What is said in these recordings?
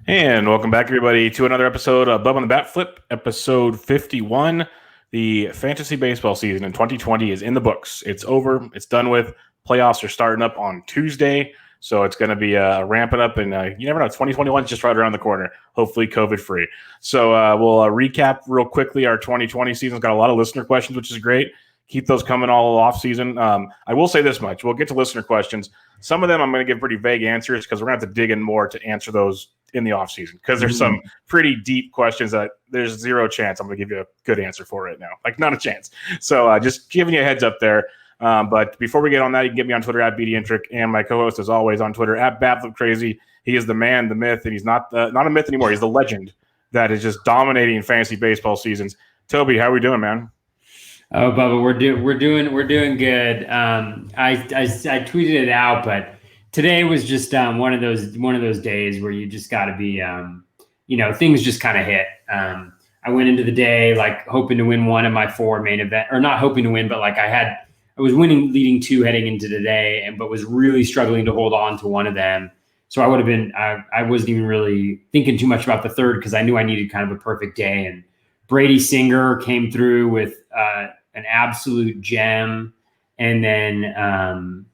And welcome back, everybody, to another episode of Bubba on the BatFlip, episode 51. The fantasy baseball season in 2020 is in the books. It's over. It's done with. Playoffs are starting up on Tuesday, so it's going to be ramping up. And you never know, 2021 is just right around the corner, hopefully COVID-free. So we'll recap real quickly. Our 2020 season's got a lot of listener questions, which is great. Keep those coming all off season. I will say this much. We'll get to listener questions. Some of them I'm going to give pretty vague answers because we're going to have to dig in more to answer those in the off season because there's some pretty deep questions that there's zero chance I'm going to give you a good answer for right now. Like, not a chance. So just giving you a heads up there. But before we get on that, you can get me on Twitter at BDintric and my co-host, as always, on Twitter at BatFlipCrazy. He is the man, the myth, and he's not a myth anymore. He's the legend that is just dominating fantasy baseball seasons. Toby, how are we doing, man? Oh, Bubba, we're doing good. I tweeted it out, but today was just one of those days where you just got to be, things just kind of hit. I went into the day like hoping to win one of my four main event, or not hoping to win, but like I was winning leading two heading into today, but was really struggling to hold on to one of them. So I wasn't even really thinking too much about the third because I knew I needed kind of a perfect day. And Brady Singer came through with an absolute gem, and then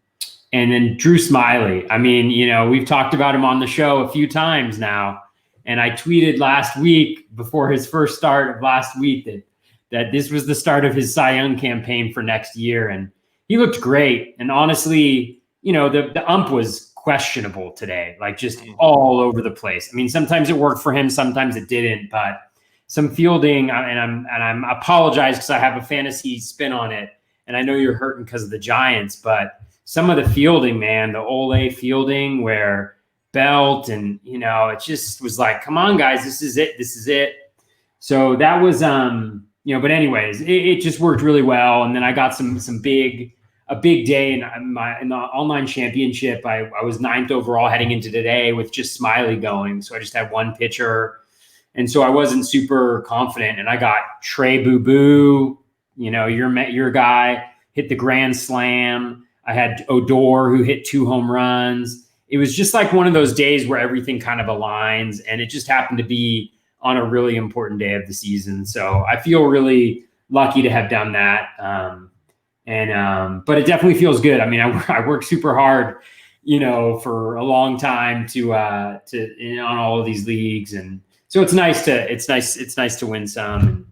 Drew Smiley. I mean, we've talked about him on the show a few times now, and I tweeted last week before his first start of last week that this was the start of his Cy Young campaign for next year, and he looked great. And honestly, the ump was questionable today, like just all over the place. I mean, sometimes it worked for him, sometimes it didn't, but some fielding, and I'm apologize because I have a fantasy spin on it, and I know you're hurting because of the Giants, but some of the fielding, man, the Ole fielding where Belt and it just was like, come on, guys, this is it. So that was but anyways, it just worked really well, and then I got a big day in the online championship. I was 9th overall heading into today with just Smiley going, so I just had one pitcher. And so I wasn't super confident, and I got Trey Boo Boo, your guy, hit the grand slam. I had Odor, who hit 2 home runs. It was just like one of those days where everything kind of aligns, and it just happened to be on a really important day of the season. So I feel really lucky to have done that. But it definitely feels good. I mean, I worked super hard, for a long time to on all of these leagues, and so it's nice to win some.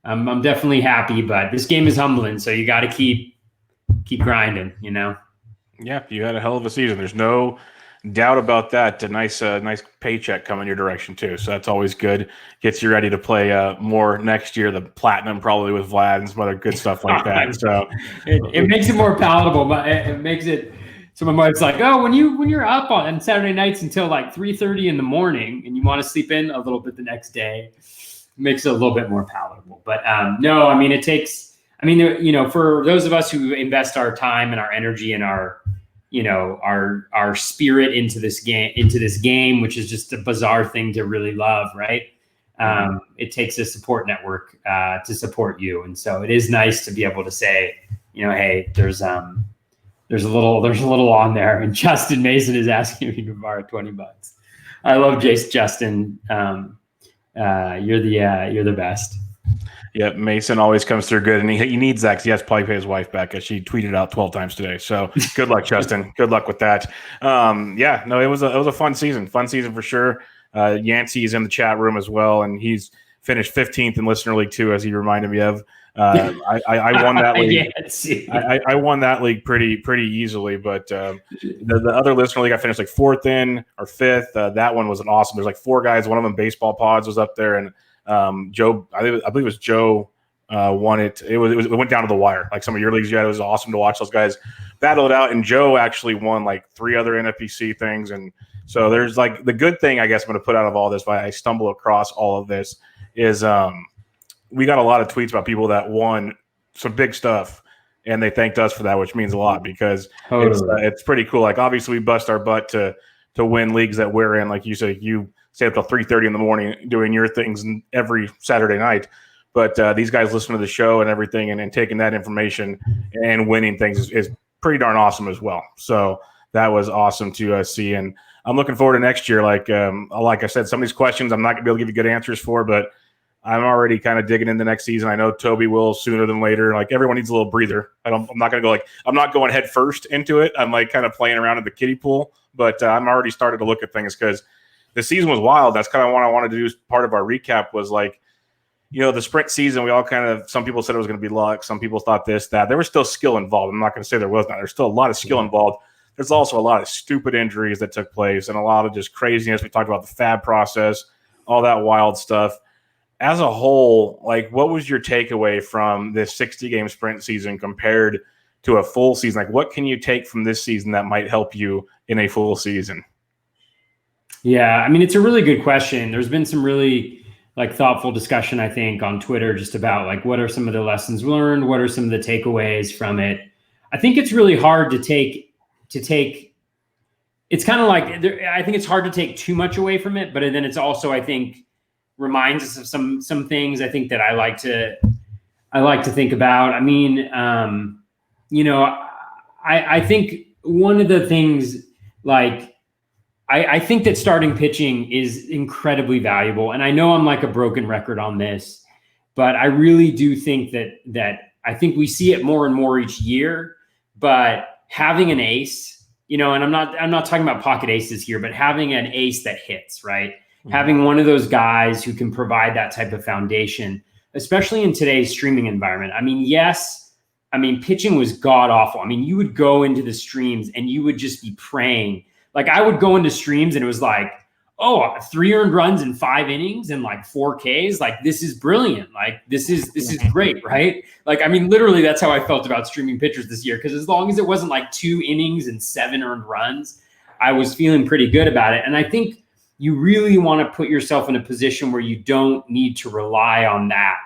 I'm definitely happy, but this game is humbling, so you got to keep grinding, Yeah, you had a hell of a season. There's no doubt about that. A nice paycheck coming your direction too, so that's always good. Gets you ready to play more next year. The platinum probably with Vlad and some other good stuff like that. So it makes it more palatable, but it makes it. So my wife's like, oh, when you're up on Saturday nights until like 3:30 in the morning and you want to sleep in a little bit the next day, it makes it a little bit more palatable. But no, I mean, it takes. I mean, for those of us who invest our time and our energy and our spirit into this game, which is just a bizarre thing to really love, right? It takes a support network to support you, and so it is nice to be able to say, hey, there's a little on there. And Justin Mason is asking if you can borrow $20. I love Justin. You're the best. Yeah, Mason always comes through good, and he needs that because he has to probably pay his wife back, as she tweeted out 12 times today. So good luck, Justin. Good luck with that. It was a fun season for sure. Yancey's in the chat room as well, and he's finished 15th in Listener League 2, as he reminded me of. I won that league. I won that league pretty easily, but the other Listener League I finished like 4th in or 5th. That one was an awesome. There's like 4 guys. One of them, Baseball Pods, was up there, and Joe, I believe it was Joe, won it. It went down to the wire. Like some of your leagues you had, it was awesome to watch those guys battle it out. And Joe actually won like 3 other NFBC things. And so there's like the good thing, I guess, I'm going to put out of all this, why I stumble across all of this is we got a lot of tweets about people that won some big stuff, and they thanked us for that, which means a lot because it's pretty cool. Like obviously we bust our butt to win leagues that we're in. Like you say, you stay up till 3:30 in the morning doing your things every Saturday night. But these guys listen to the show and everything, and taking that information and winning things is pretty darn awesome as well. So that was awesome to see. And I'm looking forward to next year. Like I said, some of these questions I'm not going to be able to give you good answers for, but I'm already kind of digging into next season. I know Toby will sooner than later. Like everyone needs a little breather. I'm not going to go I'm not going head first into it. I'm like kind of playing around in the kiddie pool, but I'm already started to look at things because the season was wild. That's kind of what I wanted to do as part of our recap was like, the sprint season, we all some people said it was going to be luck. Some people thought this, that. There was still skill involved. I'm not going to say there was not. There's still a lot of skill involved. There's also a lot of stupid injuries that took place and a lot of just craziness. We talked about the fab process, all that wild stuff. As a whole, like, what was your takeaway from this 60-game sprint season compared to a full season? Like, what can you take from this season that might help you in a full season? Yeah, I mean, it's a really good question. There's been some really thoughtful discussion, I think, on Twitter just about what are some of the lessons learned? What are some of the takeaways from it? I think it's really hard to take. It's kind of I think it's hard to take too much away from it, but then it's also, I think, reminds us of some things I think that I like to think about. I mean, I think one of the things I think that starting pitching is incredibly valuable. And I know I'm a broken record on this, but I really do think that I think we see it more and more each year, but having an ace, and I'm not talking about pocket aces here, but having an ace that hits, right? Mm-hmm. Having one of those guys who can provide that type of foundation, especially in today's streaming environment. I mean, pitching was god awful. I mean, you would go into the streams and you would just be praying. I would go into streams and it was 3 earned runs in 5 innings and 4 Ks. This is brilliant. This is great, right? Literally that's how I felt about streaming pitchers this year. Cause as long as it wasn't 2 innings and 7 earned runs, I was feeling pretty good about it. And I think you really want to put yourself in a position where you don't need to rely on that,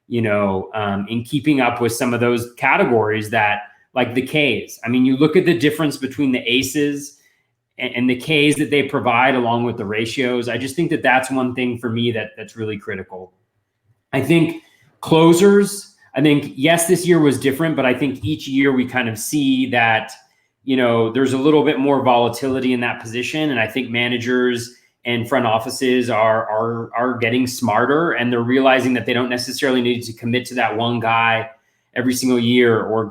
in keeping up with some of those categories that the Ks. I mean, you look at the difference between the aces and the Ks that they provide along with the ratios. I just think that that's one thing for me that's really critical. I think closers, yes, this year was different, but I think each year we kind of see that, there's a little bit more volatility in that position. And I think managers and front offices are getting smarter, and they're realizing that they don't necessarily need to commit to that one guy every single year or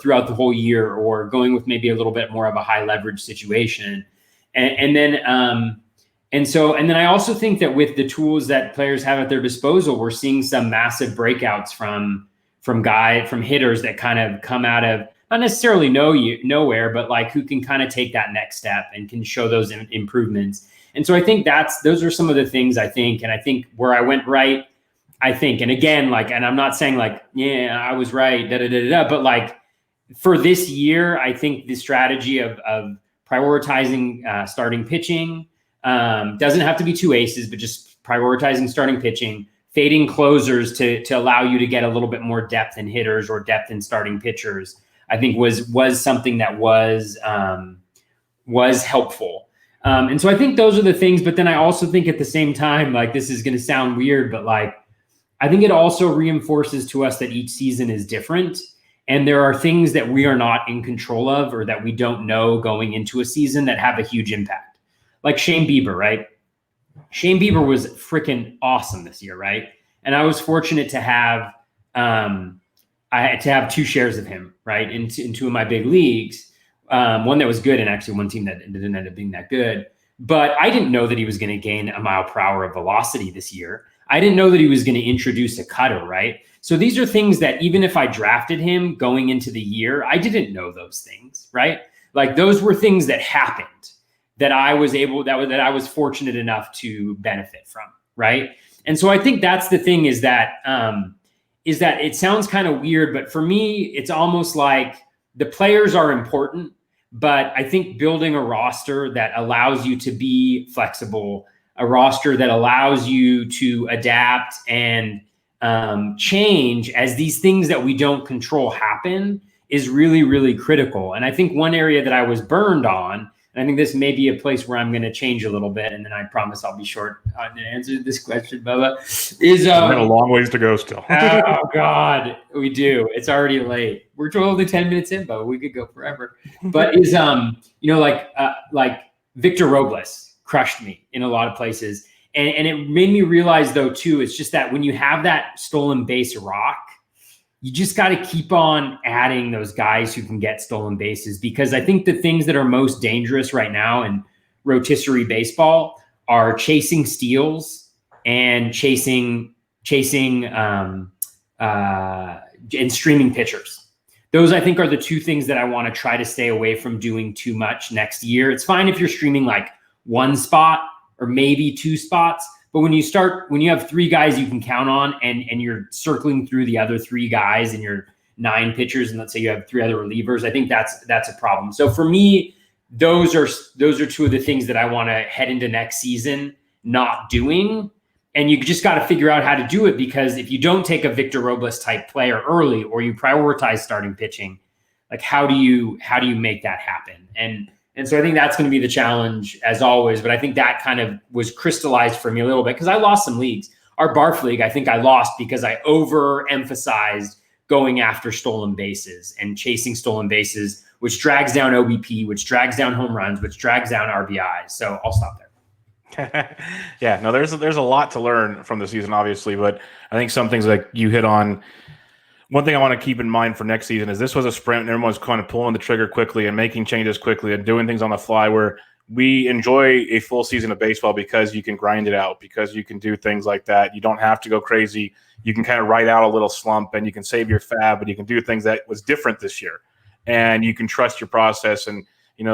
throughout the whole year, or going with maybe a little bit more of a high leverage situation. And then I also think that with the tools that players have at their disposal, we're seeing some massive breakouts from hitters that kind of come out of not necessarily nowhere, but who can kind of take that next step and can show those improvements. And so I think those are some of the things I think, and I think where I went right, I think, and again, and I'm not saying yeah, I was right, but for this year, I think the strategy of prioritizing starting pitching doesn't have to be 2 aces, but just prioritizing starting pitching, fading closers to allow you to get a little bit more depth in hitters or depth in starting pitchers, I think was something that was helpful. And so I think those are the things, but then I also think at the same time, this is going to sound weird, but I think it also reinforces to us that each season is different. And there are things that we are not in control of, or that we don't know going into a season, that have a huge impact. Like Shane Bieber, right? Shane Bieber was freaking awesome this year, right? And I was fortunate to have, I had to have 2 shares of him, right? In 2 of my big leagues. One that was good, and actually one team that didn't end up being that good. But I didn't know that he was going to gain a mile per hour of velocity this year. I didn't know that he was going to introduce a cutter, right? So these are things that even if I drafted him going into the year, I didn't know those things, right? Those were things that happened that I was fortunate enough to benefit from, right? And so I think that's the thing, is that it sounds kind of weird, but for me, it's almost like the players are important, but I think building a roster that allows you to be flexible, a roster that allows you to adapt and change as these things that we don't control happen, is really, really critical. And I think one area that I was burned on, and I think this may be a place where I'm going to change a little bit, and then I promise I'll be short to answer this question, Bubba, is we've got a long ways to go still. Oh God, we do. It's already late. We're only 10 minutes in, Bubba. We could go forever. But is Victor Robles crushed me in a lot of places. And it made me realize, though, too, it's just that when you have that stolen base rock, you just got to keep on adding those guys who can get stolen bases, because I think the things that are most dangerous right now in rotisserie baseball are chasing steals and chasing and streaming pitchers. Those, I think, are the two things that I want to try to stay away from doing too much next year. It's fine if you're streaming like one spot or maybe two spots, but when you have three guys you can count on, and you're circling through the other three guys and you're 9 pitchers, and let's say you have 3 other relievers, I think that's a problem. So for me, those are two of the things that I want to head into next season not doing. And you just got to figure out how to do it, because if you don't take a Victor Robles type player early, or you prioritize starting pitching, like how do you make that happen? And so I think that's going to be the challenge as always. But I think that kind of was crystallized for me a little bit, because I lost some leagues. Our Barf League, I think I lost because I overemphasized going after stolen bases and chasing stolen bases, which drags down OBP, which drags down home runs, which drags down RBIs. So I'll stop there. Yeah, no, there's a lot to learn from the season, obviously, but I think some things like you hit on. One thing I want to keep in mind for next season is this was a sprint, and everyone's kind of pulling the trigger quickly and making changes quickly and doing things on the fly, where we enjoy a full season of baseball because you can grind it out, because you can do things like that. You don't have to go crazy. You can kind of ride out a little slump, and you can save your fab, but you can do things that was different this year. And you can trust your process. And,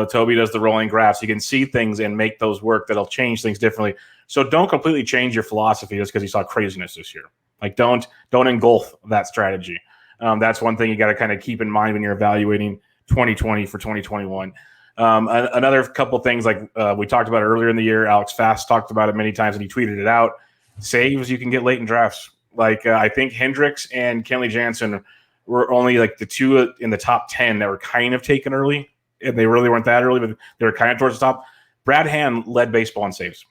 Toby does the rolling graphs. You can see things and make those work that'll change things differently. So don't completely change your philosophy just because you saw craziness this year. Like don't engulf that strategy. That's one thing you got to kind of keep in mind when you're evaluating 2020 for 2021. Another couple things like we talked about earlier in the year, Alex Fast talked about it many times and he tweeted it out. Saves you can get late in drafts. Like I think Hendricks and Kenley Jansen were only like the two in the top 10 that were kind of taken early. And they really weren't that early, but they were kind of towards the top. Brad Hand led baseball in saves.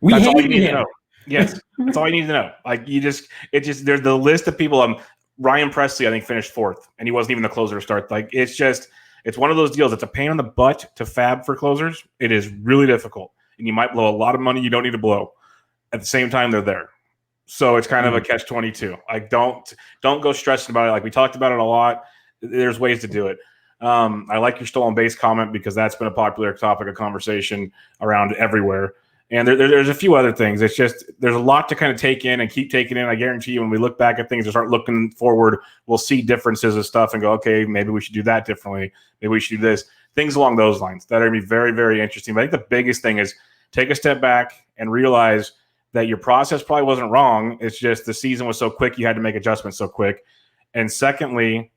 That's all you need to know. Yes, that's all you need to know. Like there's the list of people. Ryan Presley, I think, finished 4th, and he wasn't even the closer to start. Like it's one of those deals. It's a pain in the butt to fab for closers. It is really difficult, and you might blow a lot of money you don't need to blow. At the same time, they're there, so it's kind of a catch-22. Like don't go stressing about it. Like we talked about it a lot. There's ways to do it. I like your stolen base comment because that's been a popular topic of conversation around everywhere. And there's a few other things. It's just there's a lot to kind of take in and keep taking in. I guarantee you when we look back at things and start looking forward, we'll see differences of stuff and go, okay, maybe we should do that differently. Maybe we should do this. Things along those lines that are going to be very, very interesting. But I think the biggest thing is take a step back and realize that your process probably wasn't wrong. It's just the season was so quick, you had to make adjustments so quick. And secondly,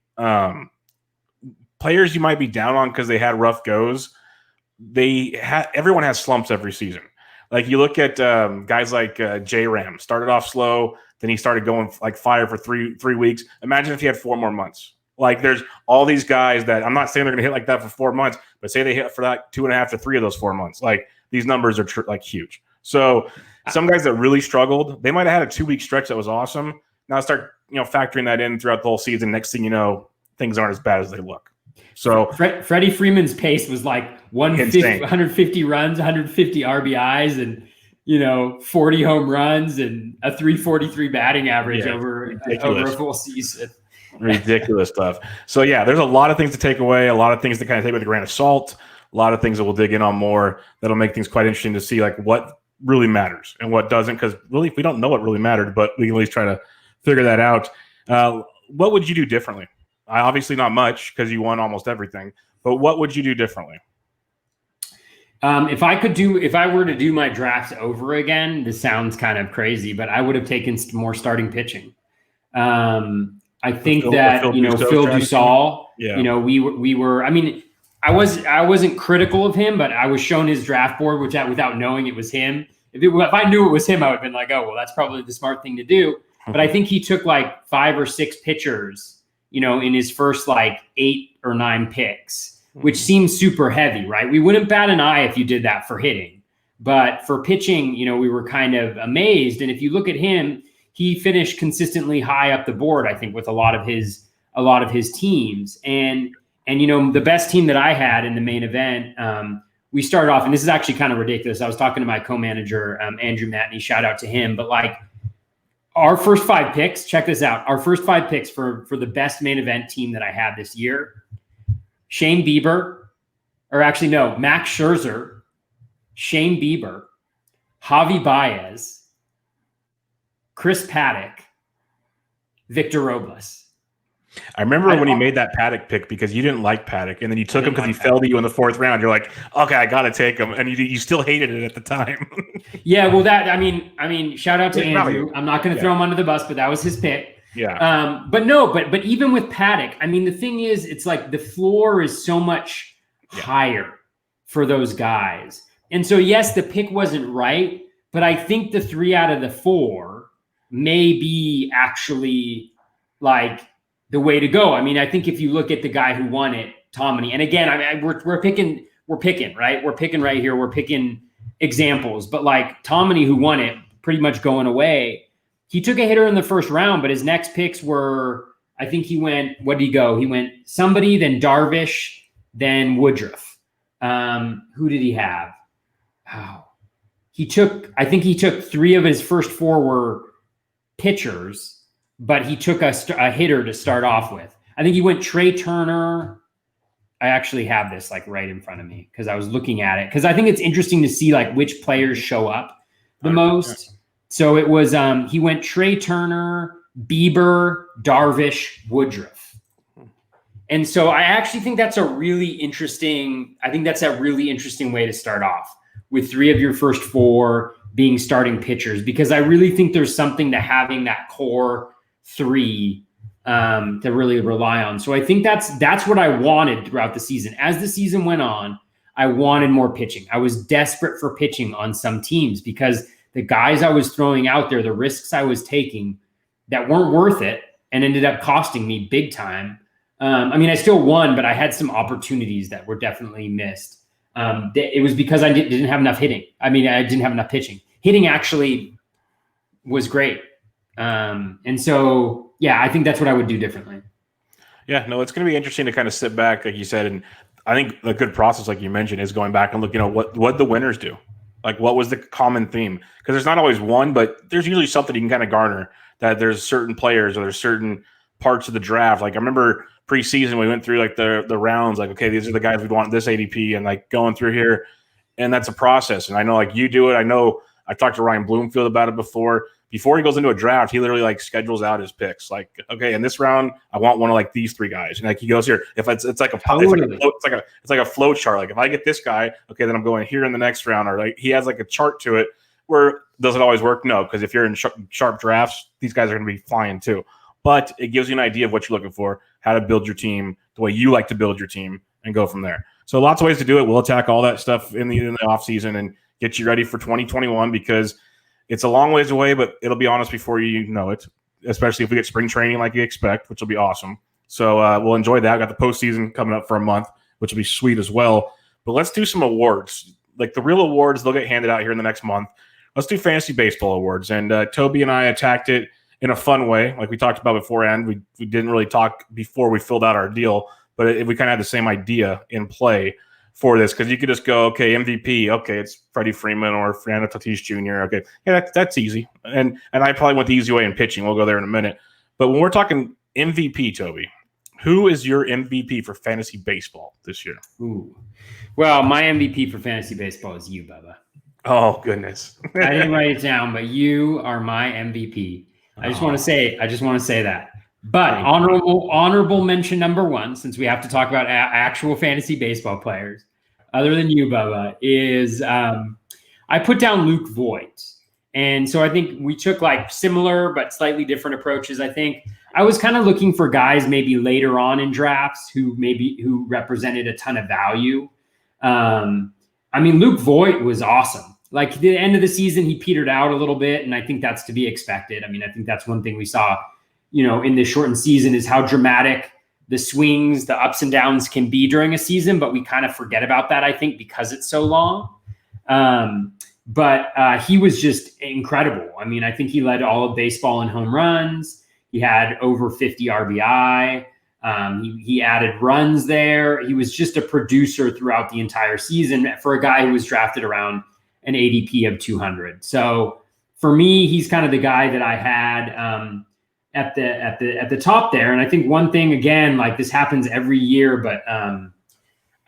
players you might be down on because they had rough goes, everyone has slumps every season. Like you look at guys like J-Ram, started off slow, then he started going like fire for three weeks. Imagine if he had 4 more months. Like there's all these guys that I'm not saying they're going to hit like that for 4 months, but say they hit for that 2.5 to 3 of those 4 months. Like these numbers are like huge. So some guys that really struggled, they might have had a 2-week stretch that was awesome. Now start factoring that in throughout the whole season. Next thing you know, things aren't as bad as they look. So Freddie Freeman's pace was like 150 runs, 150 RBIs, and 40 home runs and a 343 batting average over a full season. Ridiculous stuff. So yeah, there's a lot of things to take away, a lot of things to kind of take with a grain of salt, a lot of things that we'll dig in on more. That'll make things quite interesting to see like what really matters and what doesn't. Because really, we don't know what really mattered, but we can at least try to figure that out. What would you do differently? Obviously not much because you won almost everything, but what would you do differently? If I were to do my drafts over again, this sounds kind of crazy, but I would have taken more starting pitching. I think that Phil Dussault, we were. I mean, I wasn't critical of him, but I was shown his draft board, without knowing it was him. If I knew it was him, I would have been like, oh well, that's probably the smart thing to do. But I think he took like 5 or 6 pitchers, in his first like 8 or 9 picks, which seems super heavy, right? We wouldn't bat an eye if you did that for hitting, but for pitching, we were kind of amazed. And if you look at him, he finished consistently high up the board, I think, with a lot of his teams. And the best team that I had in the main event we started off, and this is actually kind of ridiculous. I was talking to my co-manager, Andrew Matney, shout out to him, but like our first 5 picks, check this out. Our first 5 picks for the best main event team that I had this year, Shane Bieber, or actually no, Max Scherzer, Shane Bieber, Javi Baez, Chris Paddock, Victor Robles. I remember when he made that Paddock pick because you didn't like Paddock, and then you took him because he fell to you in the 4th round. You're like, okay, I got to take him, and you still hated it at the time. Yeah, well, I mean, shout out to Andrew. I'm not going to throw him under the bus, but that was his pick. Yeah. But even with Paddock, I mean, the thing is, it's like the floor is so much higher for those guys, and so yes, the pick wasn't right, but I think the 3 out of the 4 may be actually like the way to go. I mean, I think if you look at the guy who won it, Tommy, and again, I mean, we're picking, right? We're picking right here. We're picking examples, but like Tommy, who won it, pretty much going away. He took a hitter in the 1st round, but his next picks were, I think he went, what did he go? He went somebody, then Darvish, then Woodruff. Who did he have? Oh, I think he took 3 of his first 4 were pitchers, but he took a hitter to start off with. I think he went Trey Turner. I actually have this like right in front of me because I was looking at it because I think it's interesting to see like which players show up the most. So it was he went Trey Turner, Bieber, Darvish, Woodruff. And so I actually think that's a really interesting way to start off with 3 of your first 4 being starting pitchers, because I really think there's something to having that core 3 to really rely on. So I think that's what I wanted throughout the season. As the season went on, I wanted more pitching. I was desperate for pitching on some teams because the guys I was throwing out there, the risks I was taking that weren't worth it and ended up costing me big time. I mean, I still won, but I had some opportunities that were definitely missed. It was because I didn't have enough hitting. I mean, I didn't have enough pitching. Hitting actually was great. And so, yeah, I think that's what I would do differently. Yeah, no, it's going to be interesting to kind of sit back, like you said, and I think a good process, like you mentioned, is going back and look, what the winners do, like what was the common theme? Because there's not always one, but there's usually something you can kind of garner that there's certain players or there's certain parts of the draft. Like I remember preseason, we went through like the rounds, like, okay, these are the guys we want this ADP and like going through here. And that's a process. And I know like you do it. I know I've talked to Ryan Bloomfield about it before. Before he goes into a draft, he literally like schedules out his picks. Like, okay, in this round, I want one of like these 3 guys, and like he goes here. If it's like it's like a flow chart. Like if I get this guy, okay, then I'm going here in the next round. Or like he has like a chart to it. Where does it always work? No, because if you're in sharp drafts, these guys are going to be flying too. But it gives you an idea of what you're looking for, how to build your team, the way you like to build your team, and go from there. So lots of ways to do it. We'll attack all that stuff in the offseason and get you ready for 2021 because it's a long ways away, but it'll be on us before you know it, especially if we get spring training like you expect, which will be awesome. So we'll enjoy that. Got the postseason coming up for a month, which will be sweet as well. But let's do some awards. Like the real awards, they'll get handed out here in the next month. Let's do fantasy baseball awards. And Toby and I attacked it in a fun way. Like we talked about beforehand, we didn't really talk before we filled out our deal, but we kind of had the same idea in play for this because you could just go, okay, MVP, okay, it's Freddie Freeman or Fernando Tatis Jr. Okay, yeah, that's easy. And I probably went the easy way in pitching. We'll go there in a minute. But when we're talking MVP, Toby, who is your MVP for fantasy baseball this year? Ooh, well, my MVP for fantasy baseball is you, Bubba. Oh goodness, I didn't write it down, but you are my MVP. I just want to say that. But honorable mention number 1, since we have to talk about actual fantasy baseball players, other than you, Bubba, is I put down Luke Voigt. And so I think we took like similar but slightly different approaches. I think I was kind of looking for guys maybe later on in drafts who represented a ton of value. I mean, Luke Voigt was awesome. Like the end of the season, he petered out a little bit, and I think that's to be expected. I mean, I think that's one thing we saw in this shortened season is how dramatic the swings, the ups and downs can be during a season, but we kind of forget about that, I think, because it's so long. But he was just incredible. I mean, I think he led all of baseball in home runs. He had over 50 RBI. He added runs there. He was just a producer throughout the entire season for a guy who was drafted around an ADP of 200. So for me, he's kind of the guy that I had at the top there. And I think one thing, again, like this happens every year, but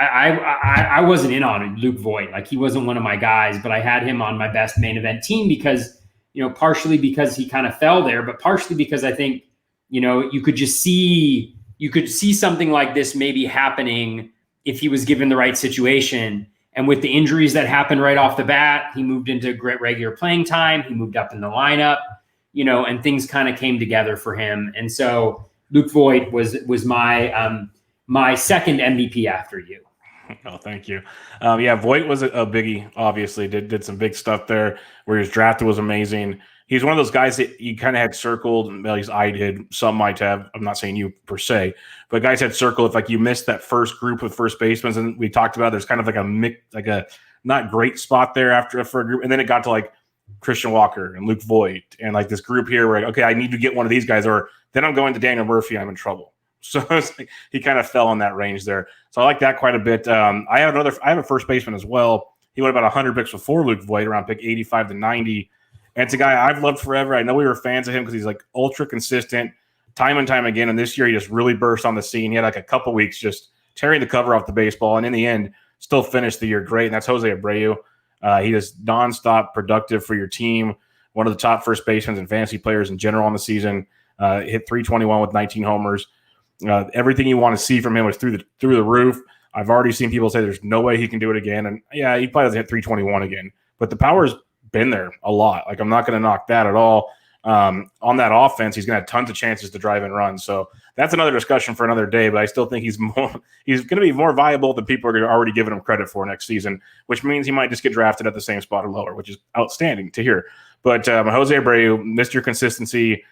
I wasn't in on Luke Voigt. Like he wasn't one of my guys, but I had him on my best main event team because, partially because he kind of fell there, but partially because I think, you could see something like this maybe happening if he was given the right situation. And with the injuries that happened right off the bat, he moved into great regular playing time. He moved up in the lineup, and things kind of came together for him. And so Luke Voigt was my second MVP after you. Oh, thank you. Voigt was a biggie, obviously. Did some big stuff there where he was drafted was amazing. He's one of those guys that you kind of had circled, at least I did. Some might have. I'm not saying you per se, but guys had circled if like you missed that first group of first basemen, and we talked about there's kind of like a not great spot there for a group, and then it got to like Christian Walker and Luke Voigt and like this group here where okay, I need to get one of these guys, or then I'm going to Daniel Murphy, I'm in trouble. So it's like he kind of fell in that range there. So I like that quite a bit. I have a first baseman as well. He went about 100 picks before Luke Voigt, around pick 85 to 90. And it's a guy I've loved forever. I know we were fans of him because he's like ultra consistent time and time again. And this year he just really burst on the scene. He had like a couple weeks just tearing the cover off the baseball. And in the end, still finished the year great. And that's Jose Abreu. He is nonstop productive for your team. One of the top first basemen and fantasy players in general on the season. Hit 321 with 19 homers. Everything you want to see from him was through the roof. I've already seen people say there's no way he can do it again. And yeah, he probably doesn't hit 321 again. But the power's been there a lot. Like I'm not going to knock that at all. On that offense, he's going to have tons of chances to drive and run. So that's another discussion for another day. But I still think he's going to be more viable than people are already giving him credit for next season, which means he might just get drafted at the same spot or lower, which is outstanding to hear. But Jose Abreu, Mr. Consistency,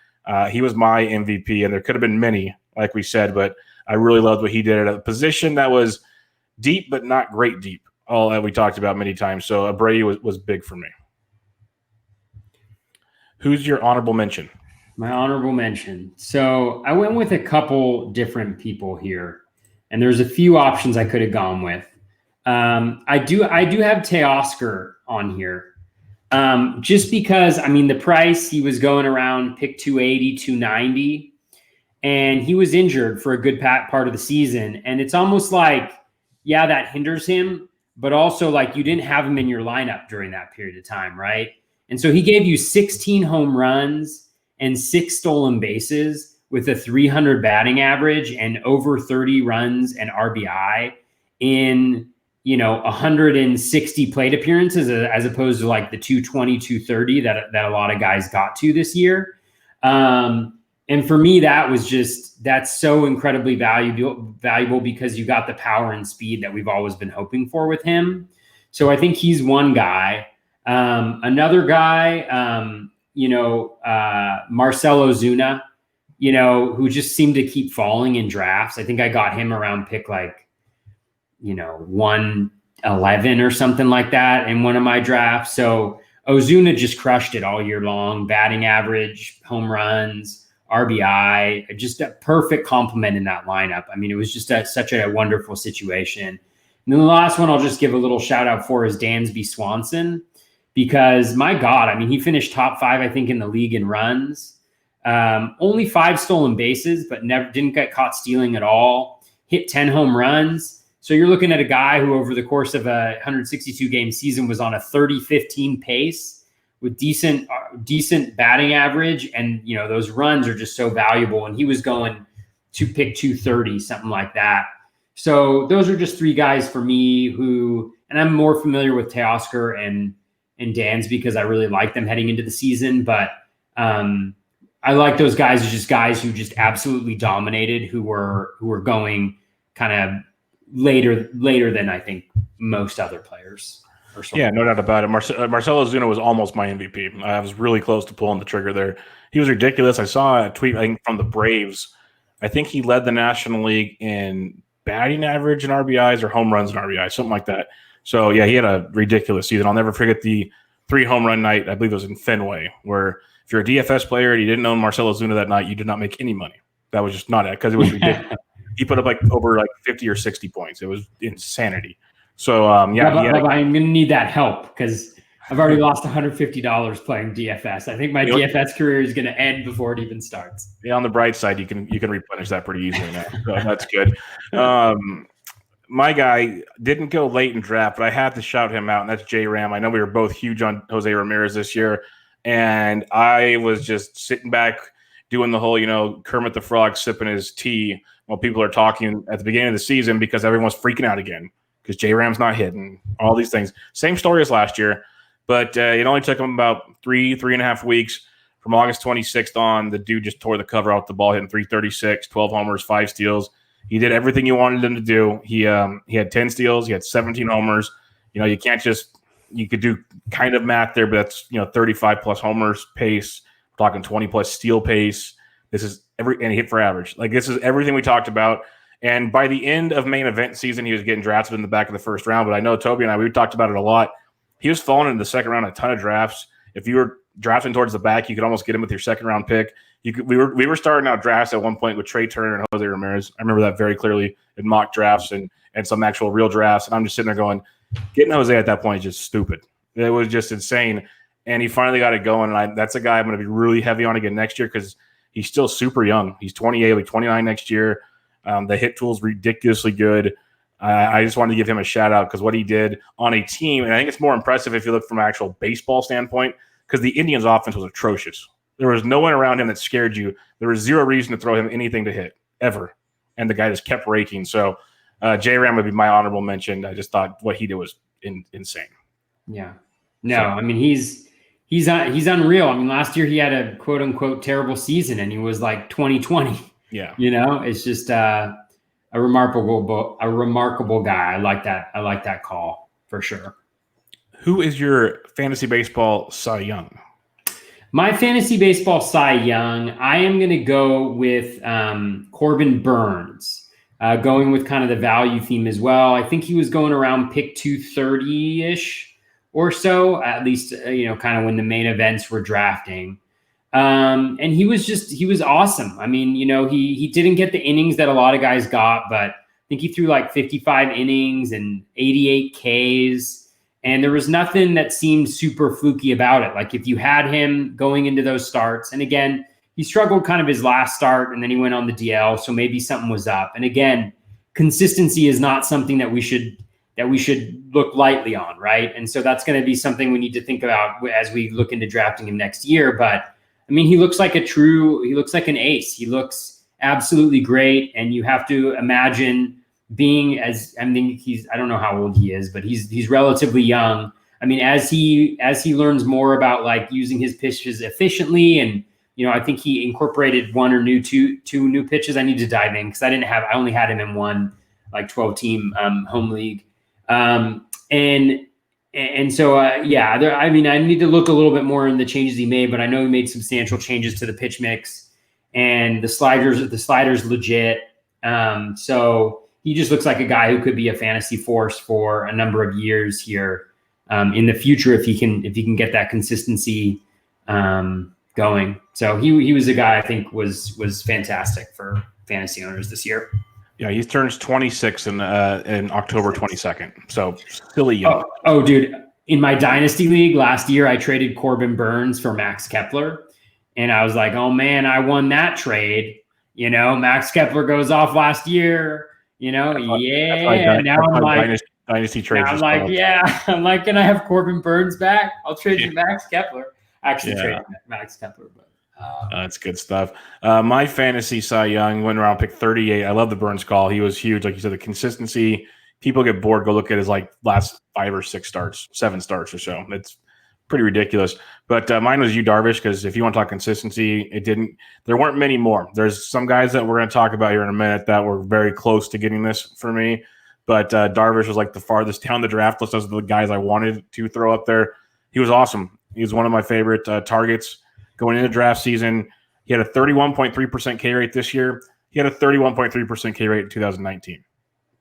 he was my MVP, and there could have been many, like we said, but I really loved what he did at a position that was deep but not great deep, all that we talked about many times. So Abreu was big for me. Who's your honorable mention? My honorable mention. So I went with a couple different people here, and there's a few options I could have gone with. I do have Teoscar on here. Just because, the price, he was going around pick 280, 290, and he was injured for a good part of the season. And it's almost like, yeah, that hinders him, but also like you didn't have him in your lineup during that period of time, right? And so he gave you 16 home runs and 6 stolen bases with a 300 batting average and over 30 runs and RBI in 160 plate appearances as opposed to like the 220, 230 that a lot of guys got to this year. And for me, that's so incredibly valuable because you got the power and speed that we've always been hoping for with him. So I think he's one guy. Another guy, Marcell Ozuna, who just seemed to keep falling in drafts. I think I got him around pick 111 or something like that in one of my drafts. So Ozuna just crushed it all year long. Batting average, home runs, RBI, just a perfect complement in that lineup. It was just such a wonderful situation. And then the last one I'll just give a little shout out for is Dansby Swanson, because my God, he finished top 5, I think, in the league in runs. Only 5 stolen bases, but didn't get caught stealing at all. Hit 10 home runs. So you're looking at a guy who over the course of a 162 game season was on a 30-15 pace with decent batting average. And, those runs are just so valuable. And he was going to pick 230, something like that. So those are just 3 guys for me and I'm more familiar with Teoscar and Dansby because I really like them heading into the season. But I like those guys as just guys who just absolutely dominated, who were going kind of later than I think most other players. Yeah, no doubt about it. Marcell Ozuna was almost my MVP. I was really close to pulling the trigger there. He was ridiculous. I saw a tweet from the Braves. I think he led the National League in batting average and RBIs or home runs and RBIs, something like that. So, yeah, he had a ridiculous season. I'll never forget the 3 home run night. I believe it was in Fenway, where if you're a DFS player and you didn't own Marcell Ozuna that night, you did not make any money. That was just not it because it was ridiculous. he put up like over like 50 or 60 points. It was insanity. So I'm going to need that help because I've already lost $150 playing DFS. I think my DFS career is going to end before it even starts. Yeah, on the bright side, you can replenish that pretty easily now. So that's good. My guy didn't go late in draft, but I had to shout him out, and that's J Ram. I know we were both huge on Jose Ramirez this year, and I was just sitting back doing the whole, Kermit the Frog sipping his tea while people are talking at the beginning of the season because everyone's freaking out again because J Ram's not hitting, all these things. Same story as last year, but it only took him about 3.5 weeks. From August 26th on, the dude just tore the cover off the ball, hitting 336, 12 homers, 5 steals. He did everything you wanted him to do. He had 10 steals. He had 17 homers. You can't just – you could do kind of math there, but that's, 35-plus homers pace. We're talking 20-plus steal pace. This is and he hit for average. Like, this is everything we talked about. And by the end of main event season, he was getting drafted in the back of the first round. But I know Toby and I, we talked about it a lot. He was falling into the second round a ton of drafts. If you were drafting towards the back, you could almost get him with your second round pick. We were starting out drafts at one point with Trey Turner and Jose Ramirez. I remember that very clearly in mock drafts and some actual real drafts. And I'm just sitting there going, getting Jose at that point is just stupid. It was just insane. And he finally got it going. And that's a guy I'm going to be really heavy on again next year because he's still super young. He's 28, like 29 next year. The hit tool is ridiculously good. I just wanted to give him a shout out because what he did on a team, and I think it's more impressive if you look from an actual baseball standpoint, because the Indians' offense was atrocious. There was no one around him that scared you. There was zero reason to throw him anything to hit, ever. And the guy just kept raking. So J-Ram would be my honorable mention. I just thought what he did was insane. Yeah. No, so, I mean, he's unreal. I mean, last year he had a quote-unquote terrible season, and he was like 2020. Yeah. It's just a remarkable guy. I like that call for sure. Who is your fantasy baseball Cy Young? My fantasy baseball Cy Young, I am going to go with Corbin Burns, going with kind of the value theme as well. I think he was going around pick 230-ish or so, at least, kind of when the main events were drafting. And he was awesome. I mean, he didn't get the innings that a lot of guys got, but I think he threw like 55 innings and 88 Ks. And there was nothing that seemed super fluky about it. Like if you had him going into those starts, and again, he struggled kind of his last start and then he went on the DL. So maybe something was up. And again, consistency is not something that we should look lightly on. Right. And so that's going to be something we need to think about as we look into drafting him next year. But I mean, he looks like an ace. He looks absolutely great. And you have to imagine being I don't know how old he is, but he's relatively young. I mean, as he learns more about like using his pitches efficiently, and I think he incorporated one or two new pitches. I need to dive in because I only had him in one like 12-team home league, and so I need to look a little bit more in the changes he made, but I know he made substantial changes to the pitch mix and the sliders legit. So he just looks like a guy who could be a fantasy force for a number of years here in the future if he can get that consistency going. So he was a guy I think was fantastic for fantasy owners this year. Yeah, he turns 26 in October 22nd. So still young. Oh, dude! In my dynasty league last year, I traded Corbin Burns for Max Kepler, and I was like, oh man, I won that trade. Max Kepler goes off last year. Now I'm like dynasty trades. I'm like, can I have Corbin Burns back? I'll trade you Max Kepler. Actually, traded Max Kepler, but that's good stuff. My fantasy Cy Young went around pick 38. I love the Burns call. He was huge, like you said. The consistency. People get bored. Go look at his last 5 or 6 starts, 7 starts or so. It's pretty ridiculous. But mine was Yu Darvish because if you want to talk consistency, there weren't many more. There's some guys that we're going to talk about here in a minute that were very close to getting this for me. But Darvish was like the farthest down the draft list. Those are the guys I wanted to throw up there. He was awesome. He was one of my favorite targets going into draft season. He had a 31.3% K rate this year. He had a 31.3% K rate in 2019.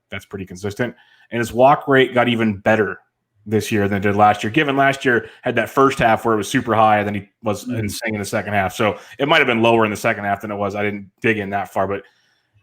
That's pretty consistent. And his walk rate got even better this year than it did last year. Given last year had that first half where it was super high, and then he was insane in the second half. So it might have been lower in the second half than it was. I didn't dig in that far, but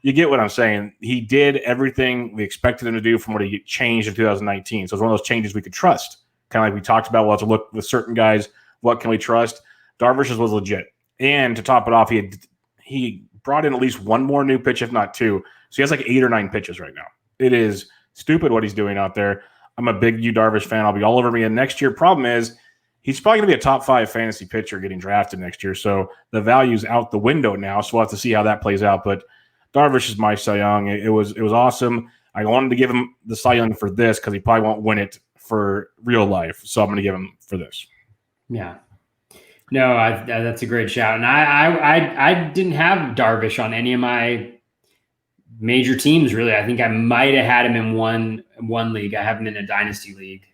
you get what I'm saying. He did everything we expected him to do from what he changed in 2019. So it's one of those changes we could trust. Kind of like we talked about, we'll have to look with certain guys, what can we trust? Darvish's was legit. And to top it off, he brought in at least one more new pitch, if not two. So he has like 8 or 9 pitches right now. It is stupid what he's doing out there. I'm a big Yu Darvish fan. I'll be all over me. And next year, problem is he's probably going to be a top 5 fantasy pitcher getting drafted next year. So the value's out the window now. So we'll have to see how that plays out. But Darvish is my Cy Young. It was awesome. I wanted to give him the Cy Young for this because he probably won't win it for real life. So I'm going to give him for this. Yeah. No, that's a great shout. And I didn't have Darvish on any of my major teams, really. I think I might have had him in one league. I have him in a dynasty league.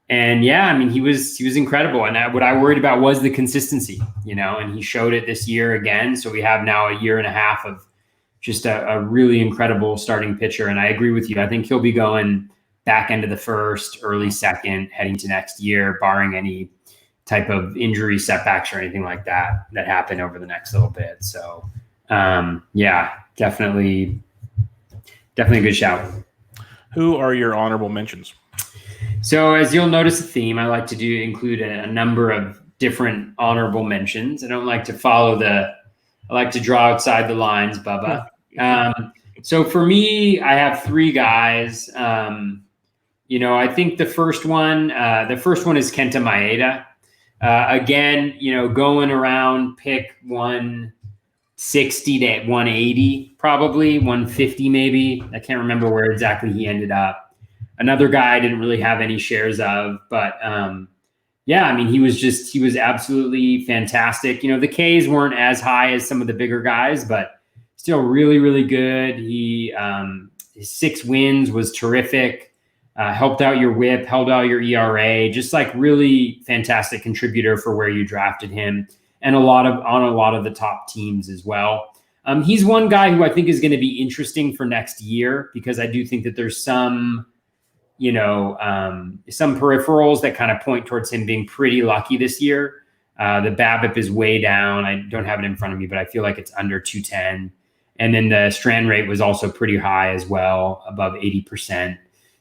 And yeah, I mean, he was incredible. And what I worried about was the consistency, and he showed it this year again. So we have now a year and a half of just a really incredible starting pitcher. And I agree with you. I think he'll be going back end of the first, early second, heading to next year, barring any type of injury setbacks or anything like that happen over the next little bit. So yeah, definitely a good shout. Who are your honorable mentions? So as you'll notice a theme, I like to include a number of different honorable mentions. I don't like to I like to draw outside the lines, Bubba. So for me, I have 3 guys. I think the first one is Kenta Maeda. Again, going around pick 160 to 180, probably 150, maybe. I can't remember where exactly he ended up. Another guy I didn't really have any shares of, but yeah, I mean, he was absolutely fantastic. The Ks weren't as high as some of the bigger guys, but still really, really good. His 6 wins was terrific. Helped out your whip, held out your ERA, just like really fantastic contributor for where you drafted him, and on a lot of the top teams as well. He's one guy who I think is going to be interesting for next year because I do think that there's some peripherals that kind of point towards him being pretty lucky this year. The BABIP is way down. I don't have it in front of me, but I feel like it's under 210. And then the strand rate was also pretty high as well, above 80%.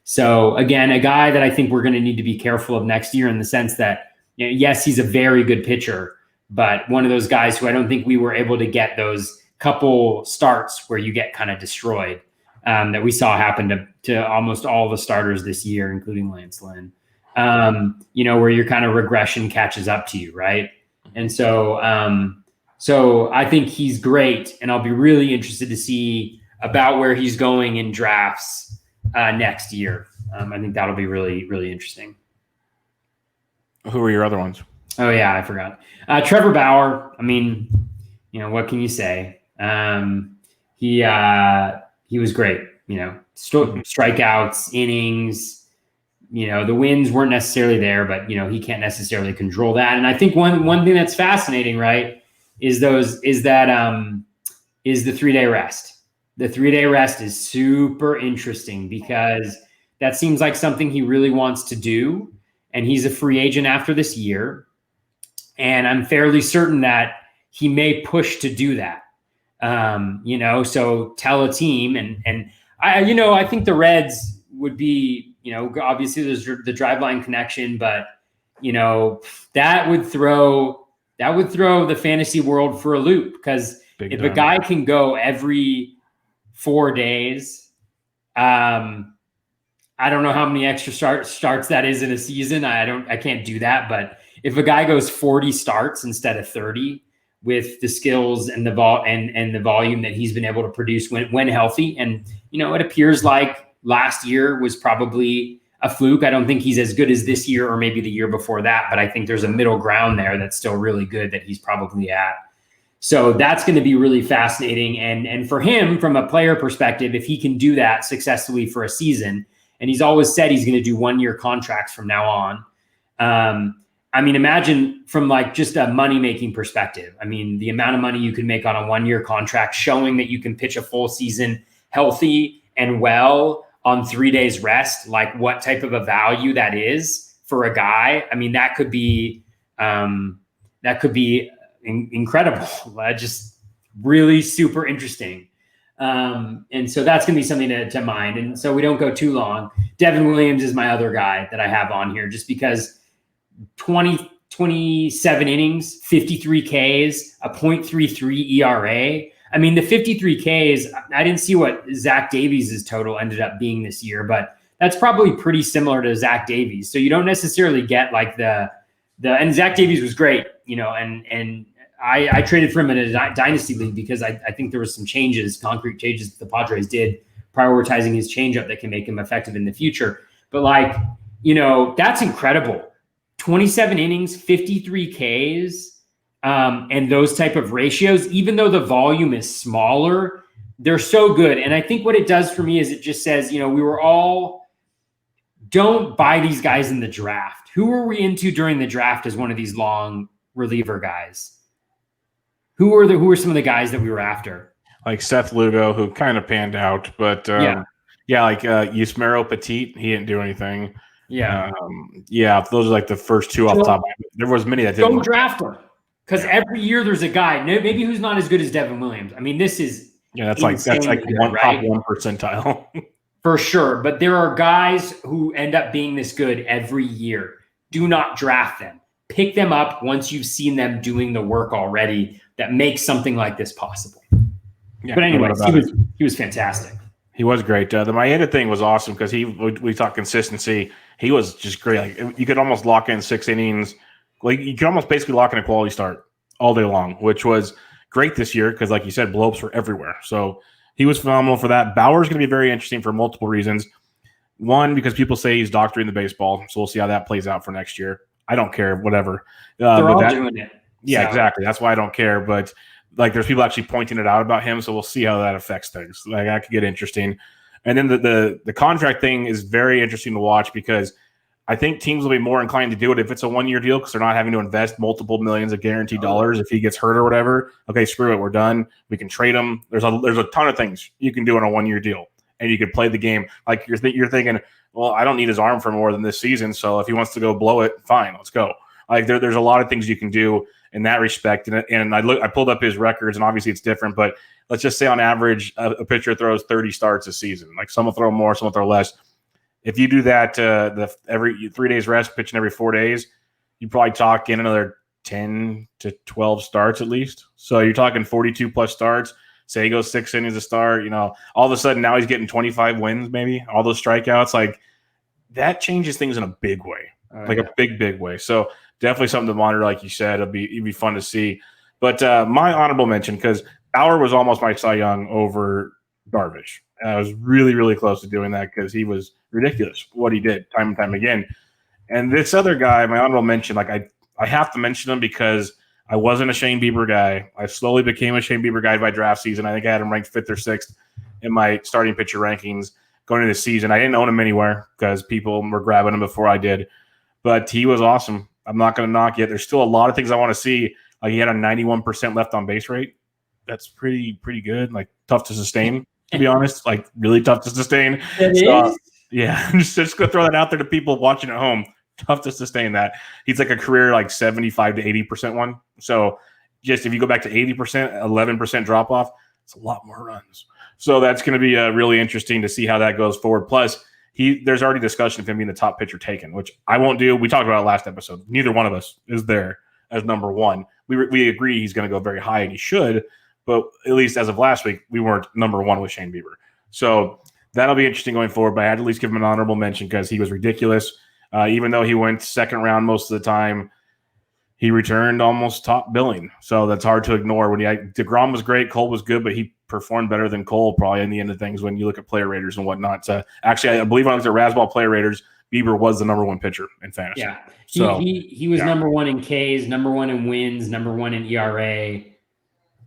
So again, a guy that I think we're going to need to be careful of next year in the sense that, yes, he's a very good pitcher, but one of those guys who I don't think we were able to get those couple starts where you get kind of destroyed that we saw happen to almost all the starters this year, including Lance Lynn, where your kind of regression catches up to you, right? And so I think he's great, and I'll be really interested to see about where he's going in drafts next year. I think that'll be really, really interesting. Who are your other ones? Oh yeah, I forgot. Trevor Bauer. I mean, what can you say? He was great. Strikeouts, innings. The wins weren't necessarily there, but he can't necessarily control that. And I think one thing that's fascinating, right, is the 3-day rest. The 3-day rest is super interesting because that seems like something he really wants to do. And he's a free agent after this year. And I'm fairly certain that he may push to do that. So tell a team and I think the Reds would be, obviously there's the driveline connection, but that would throw the fantasy world for a loop because if a guy can go every 4 days, I don't know how many extra starts that is in a season. I can't do that, but if a guy goes 40 starts instead of 30 with the skills and the volume that he's been able to produce when healthy, and it appears like last year was probably a fluke. I don't think he's as good as this year or maybe the year before that, but I think there's a middle ground there that's still really good that he's probably at. So that's going to be really fascinating. And for him, from a player perspective, if he can do that successfully for a season, and he's always said he's going to do 1-year contracts from now on. I mean, imagine from like just a money-making perspective. I mean, the amount of money you can make on a 1-year contract showing that you can pitch a full season healthy and well on 3 days rest, like what type of a value that is for a guy. I mean, that could be incredible. Just really super interesting. And so that's going to be something to mind. And so we don't go too long. Devin Williams is my other guy that I have on here just because 27 innings, 53 Ks, a .33 ERA. I mean, the 53 Ks, I didn't see what Zach Davies' total ended up being this year, but that's probably pretty similar to Zach Davies. So you don't necessarily get like and Zach Davies was great, and I traded for him in a dynasty league because I think there was some concrete changes that the Padres did, prioritizing his changeup that can make him effective in the future. But that's incredible. 27 innings, 53 Ks, and those type of ratios, even though the volume is smaller, they're so good. And I think what it does for me is it just says, don't buy these guys in the draft. Who were we into during the draft as one of these long reliever guys? Who were some of the guys that we were after? Like Seth Lugo, who kind of panned out, but Yusmeiro Petit, he didn't do anything. Yeah. Those are like the first two off the top. There was many that didn't. Don't draft them because every year there's a guy maybe who's not as good as Devin Williams. I mean, this is that's like good, one right? top 1 percentile. For sure, but there are guys who end up being this good every year. Do not draft them. Pick them up once you've seen them doing the work already that makes something like this possible. Yeah, but anyways, he was fantastic. He was great. The Maeda thing was awesome because we talked consistency. He was just great. Like, you could almost lock in 6 innings. Like, you could almost basically lock in a quality start all day long, which was great this year because, like you said, blow-ups were everywhere. So he was phenomenal for that. Bauer's going to be very interesting for multiple reasons. One, because people say he's doctoring the baseball, so we'll see how that plays out for next year. I don't care, whatever. They're all doing it. Yeah, so. Exactly. That's why I don't care. But there's people actually pointing it out about him, so we'll see how that affects things. Like, that could get interesting. And then the contract thing is very interesting to watch because I think teams will be more inclined to do it if it's a 1-year deal because they're not having to invest multiple millions of guaranteed dollars if he gets hurt or whatever. Okay, screw it, we're done. We can trade him. There's a ton of things you can do in a 1-year deal, and you could play the game like you're thinking. Well, I don't need his arm for more than this season, so if he wants to go blow it, fine, let's go. Like there's a lot of things you can do in that respect. And I pulled up his records, and obviously it's different, but let's just say on average a pitcher throws 30 starts a season. Like some will throw more, some will throw less. If you do that, every 3 days rest, pitching every 4 days, you probably talk in another 10 to 12 starts at least. So you're talking 42 plus starts. Say he goes 6 innings a start, all of a sudden now he's getting 25 wins, maybe all those strikeouts. Like that changes things in a big way, a big way. So definitely something to monitor, like you said. It'd be fun to see. But my honorable mention, because Bauer was almost my Cy Young over Darvish. And I was really, really close to doing that because he was ridiculous what he did time and time again. And this other guy, my honorable mention, like I have to mention him because I wasn't a Shane Bieber guy. I slowly became a Shane Bieber guy by draft season. I think I had him ranked 5th or 6th in my starting pitcher rankings going into the season. I didn't own him anywhere because people were grabbing him before I did. But he was awesome. I'm not going to knock it. There's still a lot of things I want to see. Like he had a 91% left on base rate. That's pretty good. Like tough to sustain, to be honest. Like really tough to sustain. It is? Yeah, just go throw that out there to people watching at home. Tough to sustain that. He's like a career like 75 to 80% one. So just if you go back to 80%, 11% drop off, it's a lot more runs. So that's going to be really interesting to see how that goes forward. Plus, there's already discussion of him being the top pitcher taken, which I won't do. We talked about it last episode. Neither one of us is there as number one. We agree he's going to go very high, and he should. But at least as of last week, we weren't number one with Shane Bieber. So that'll be interesting going forward. But I had to at least give him an honorable mention because he was ridiculous. Even though he went second round most of the time, he returned almost top billing. So that's hard to ignore. DeGrom was great, Cole was good, but he performed better than Cole probably in the end of things when you look at player raters and whatnot. Actually, I believe when I looked at Razzball player raters, Bieber was the number one pitcher in fantasy. Yeah, he was number one in Ks, number one in wins, number one in ERA,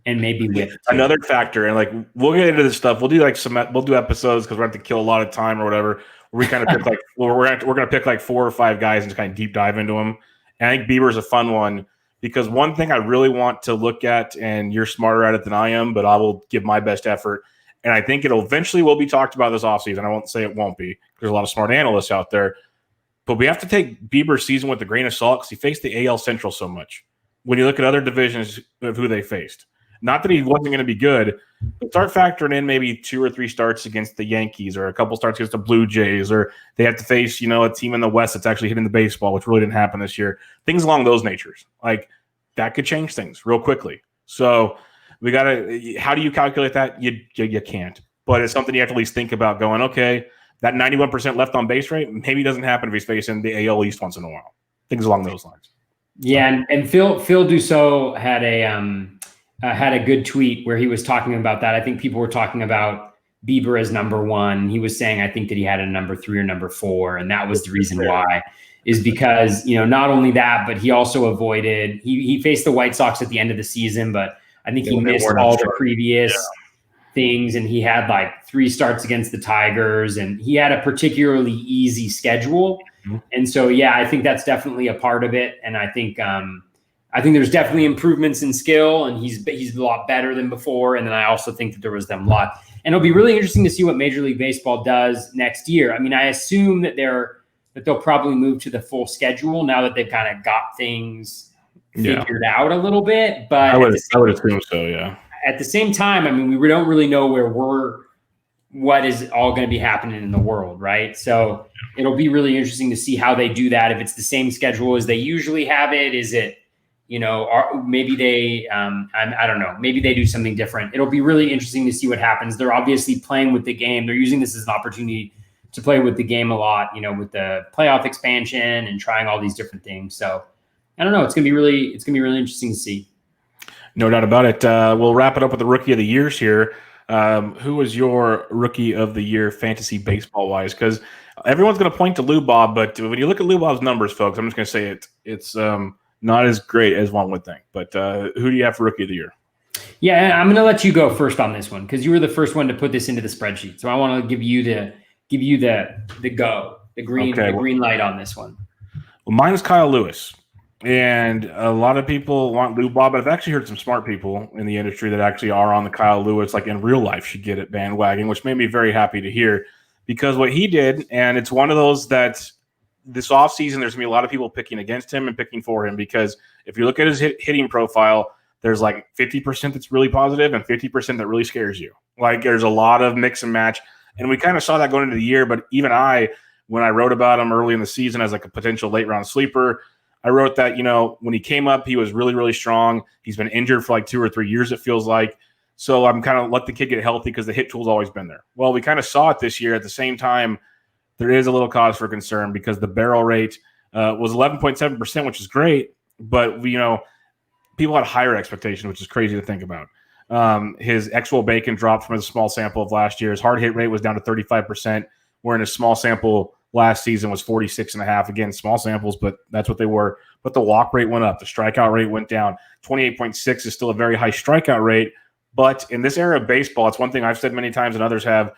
and maybe WHIP. Another factor, and like we'll get into this stuff. We'll do episodes because we have to kill a lot of time or whatever. We kind of pick we're gonna pick like 4 or 5 guys and just kind of deep dive into them. And I think Bieber is a fun one because one thing I really want to look at, and you're smarter at it than I am, but I will give my best effort. And I think it'll eventually will be talked about this offseason. I won't say it won't be. There's a lot of smart analysts out there. But we have to take Bieber's season with a grain of salt because he faced the AL Central so much. When you look at other divisions of who they faced, Not that he wasn't going to be good, but start factoring in maybe 2 or 3 starts against the Yankees or a couple starts against the Blue Jays, or they have to face, a team in the West that's actually hitting the baseball, which really didn't happen this year. Things along those natures. Like, that could change things real quickly. So we got to – how do you calculate that? You can't. But it's something you have to at least think about going, okay, that 91% left on base rate maybe doesn't happen if he's facing the AL East once in a while. Things along those lines. Yeah, and Phil Dussault had a good tweet where he was talking about that. I think people were talking about Bieber as number 1. He was saying, I think that he had a number 3 or number 4, and that was the reason why, is because, not only that, but he also avoided, he faced the White Sox at the end of the season, but I think he missed all the previous things, and he had like 3 starts against the Tigers, and he had a particularly easy schedule. And so, I think that's definitely a part of it. And I think there's definitely improvements in skill, and he's a lot better than before. And then I also think that there was them a lot. And it'll be really interesting to see what Major League Baseball does next year. I mean, I assume that they'll probably move to the full schedule now that they've kind of got things figured out a little bit. But I would assume so, yeah. At the same time, I mean, we don't really know what is all going to be happening in the world, right? So it'll be really interesting to see how they do that. If it's the same schedule as they usually have it, is it, maybe they, I don't know, maybe they do something different. It'll be really interesting to see what happens. They're obviously playing with the game. They're using this as an opportunity to play with the game a lot, with the playoff expansion and trying all these different things. So I don't know. It's going to be really interesting to see. No doubt about it. We'll wrap it up with the Rookie of the Years here. Who was your Rookie of the Year fantasy baseball wise? Because everyone's going to point to Lou Bob, but when you look at Lou Bob's numbers, folks, I'm just going to say it's not as great as one would think. But who do you have for Rookie of the Year? Yeah, I'm going to let you go first on this one because you were the first one to put this into the spreadsheet. So I want to give you the green light on this one. Well, mine is Kyle Lewis. And a lot of people want Lou Bob, but I've actually heard some smart people in the industry that actually are on the Kyle Lewis, like in real life, should get it bandwagon, which made me very happy to hear because what he did, and it's one of those that this offseason, there's going to be a lot of people picking against him and picking for him because if you look at his hitting profile, there's like 50% that's really positive and 50% that really scares you. Like there's a lot of mix and match. And we kind of saw that going into the year, but even when I wrote about him early in the season as like a potential late round sleeper, I wrote that, when he came up, he was really, really strong. He's been injured for like 2 or 3 years, it feels like. So I'm kind of let the kid get healthy because the hit tool's always been there. Well, we kind of saw it this year. At the same time, there is a little cause for concern because the barrel rate was 11.7%, which is great. But, people had higher expectations, which is crazy to think about. His actual bacon dropped from a small sample of last year. His hard hit rate was down to 35%, where in a small sample last season was 46.5. Again, small samples, but that's what they were. But the walk rate went up. The strikeout rate went down. 28.6 is still a very high strikeout rate. But in this era of baseball, it's one thing I've said many times and others have,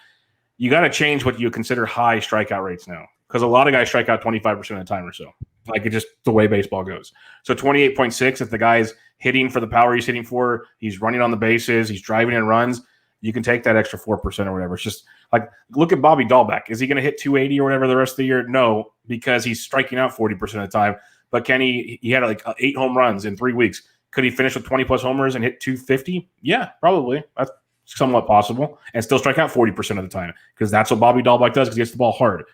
you got to change what you consider high strikeout rates now. Because a lot of guys strike out 25% of the time or so. Like it's just the way baseball goes. So 28.6, if the guy's hitting for the power he's hitting for, he's running on the bases, he's driving in runs, you can take that extra 4% or whatever. It's just like, look at Bobby Dahlbeck. Is he going to hit 280 or whatever the rest of the year? No, because he's striking out 40% of the time. But can he had like 8 home runs in 3 weeks. Could he finish with 20-plus homers and hit 250? Yeah, probably. That's somewhat possible. And still strike out 40% of the time because that's what Bobby Dahlbeck does because he hits the ball hard.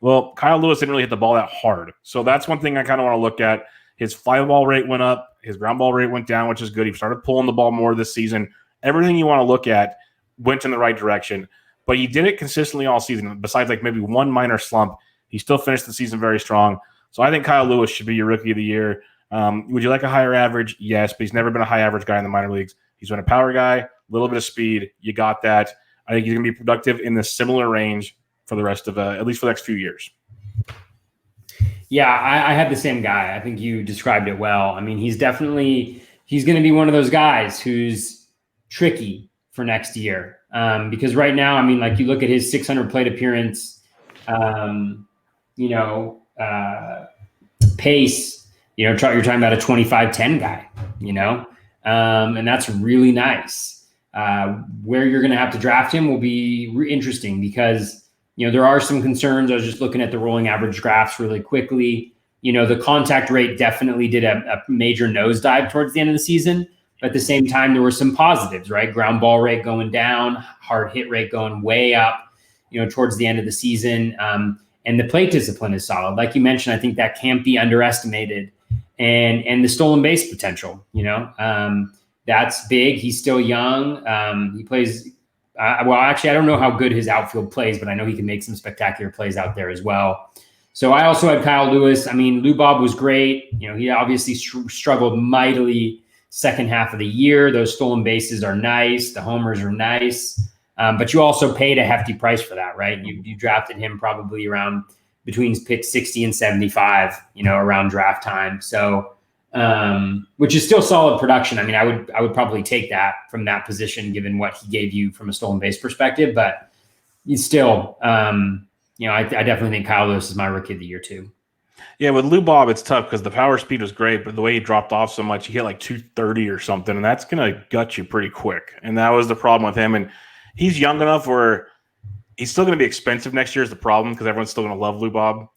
Well, Kyle Lewis didn't really hit the ball that hard. So that's one thing I kind of want to look at. His fly ball rate went up. His ground ball rate went down, which is good. He started pulling the ball more this season. Everything you want to look at went in the right direction. But he did it consistently all season. Besides like maybe one minor slump, he still finished the season very strong. So I think Kyle Lewis should be your Rookie of the Year. Would you like a higher average? Yes, but he's never been a high average guy in the minor leagues. He's been a power guy, a little bit of speed. You got that. I think he's going to be productive in the similar range for the rest of at least for the next few years. Yeah, I had the same guy. I think you described it well. I mean, he's going to be one of those guys who's tricky for next year. Because right now, I mean, like you look at his 600 plate appearance, pace, you're talking about a 25-10 guy, and that's really nice. Where you're going to have to draft him will be interesting because, there are some concerns. I was just looking at the rolling average graphs really quickly. The contact rate definitely did a major nosedive towards the end of the season, But at the same time, there were some positives, right? Ground ball rate going down, hard hit rate going way up, towards the end of the season. And the plate discipline is solid. Like you mentioned, I think that can't be underestimated. And the stolen base potential, that's big. He's still young. He plays, actually, I don't know how good his outfield plays, but I know he can make some spectacular plays out there as well. So I also had Kyle Lewis. I mean, Lou Bob was great. He obviously struggled mightily second half of the year. Those stolen bases are nice. The homers are nice. But you also paid a hefty price for that, right? You drafted him probably around between pick 60 and 75, around draft time. So, which is still solid production. I mean, I would probably take that from that position, given what he gave you from a stolen base perspective, but he's still, I definitely think Kyle Lewis is my rookie of the year too. Yeah, with Lou Bob, it's tough because the power speed was great, but the way he dropped off so much, he hit like 230 or something, and that's going to gut you pretty quick. And that was the problem with him. And he's young enough where he's still going to be expensive next year is the problem because everyone's still going to love Lou Bob.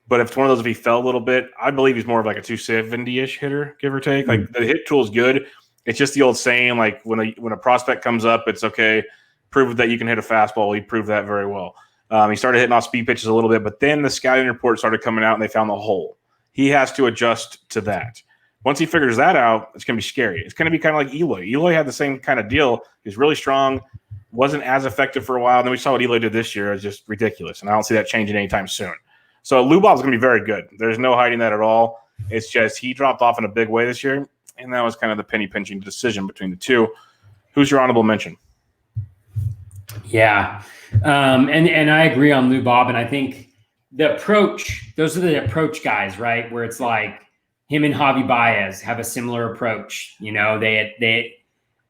But if it's one of those, if he fell a little bit, I believe he's more of like a 270-ish hitter, give or take. Like the hit tool is good. It's just the old saying, like when a prospect comes up, it's okay, prove that you can hit a fastball. He proved that very well. He started hitting off speed pitches a little bit, but then the scouting report started coming out and they found the hole. He has to adjust to that. Once he figures that out, it's going to be scary. It's going to be kind of like Eloy. Eloy had the same kind of deal. He was really strong, wasn't as effective for a while. And then we saw what Eloy did this year. It's just ridiculous. And I don't see that changing anytime soon. So Lou Bob's going to be very good. There's no hiding that at all. It's just he dropped off in a big way this year. And that was kind of the penny pinching decision between the two. Who's your honorable mention? Yeah. And I agree on Lou Bob. And I think the approach, those are the approach guys, right? Where it's like him and Javi Baez have a similar approach. They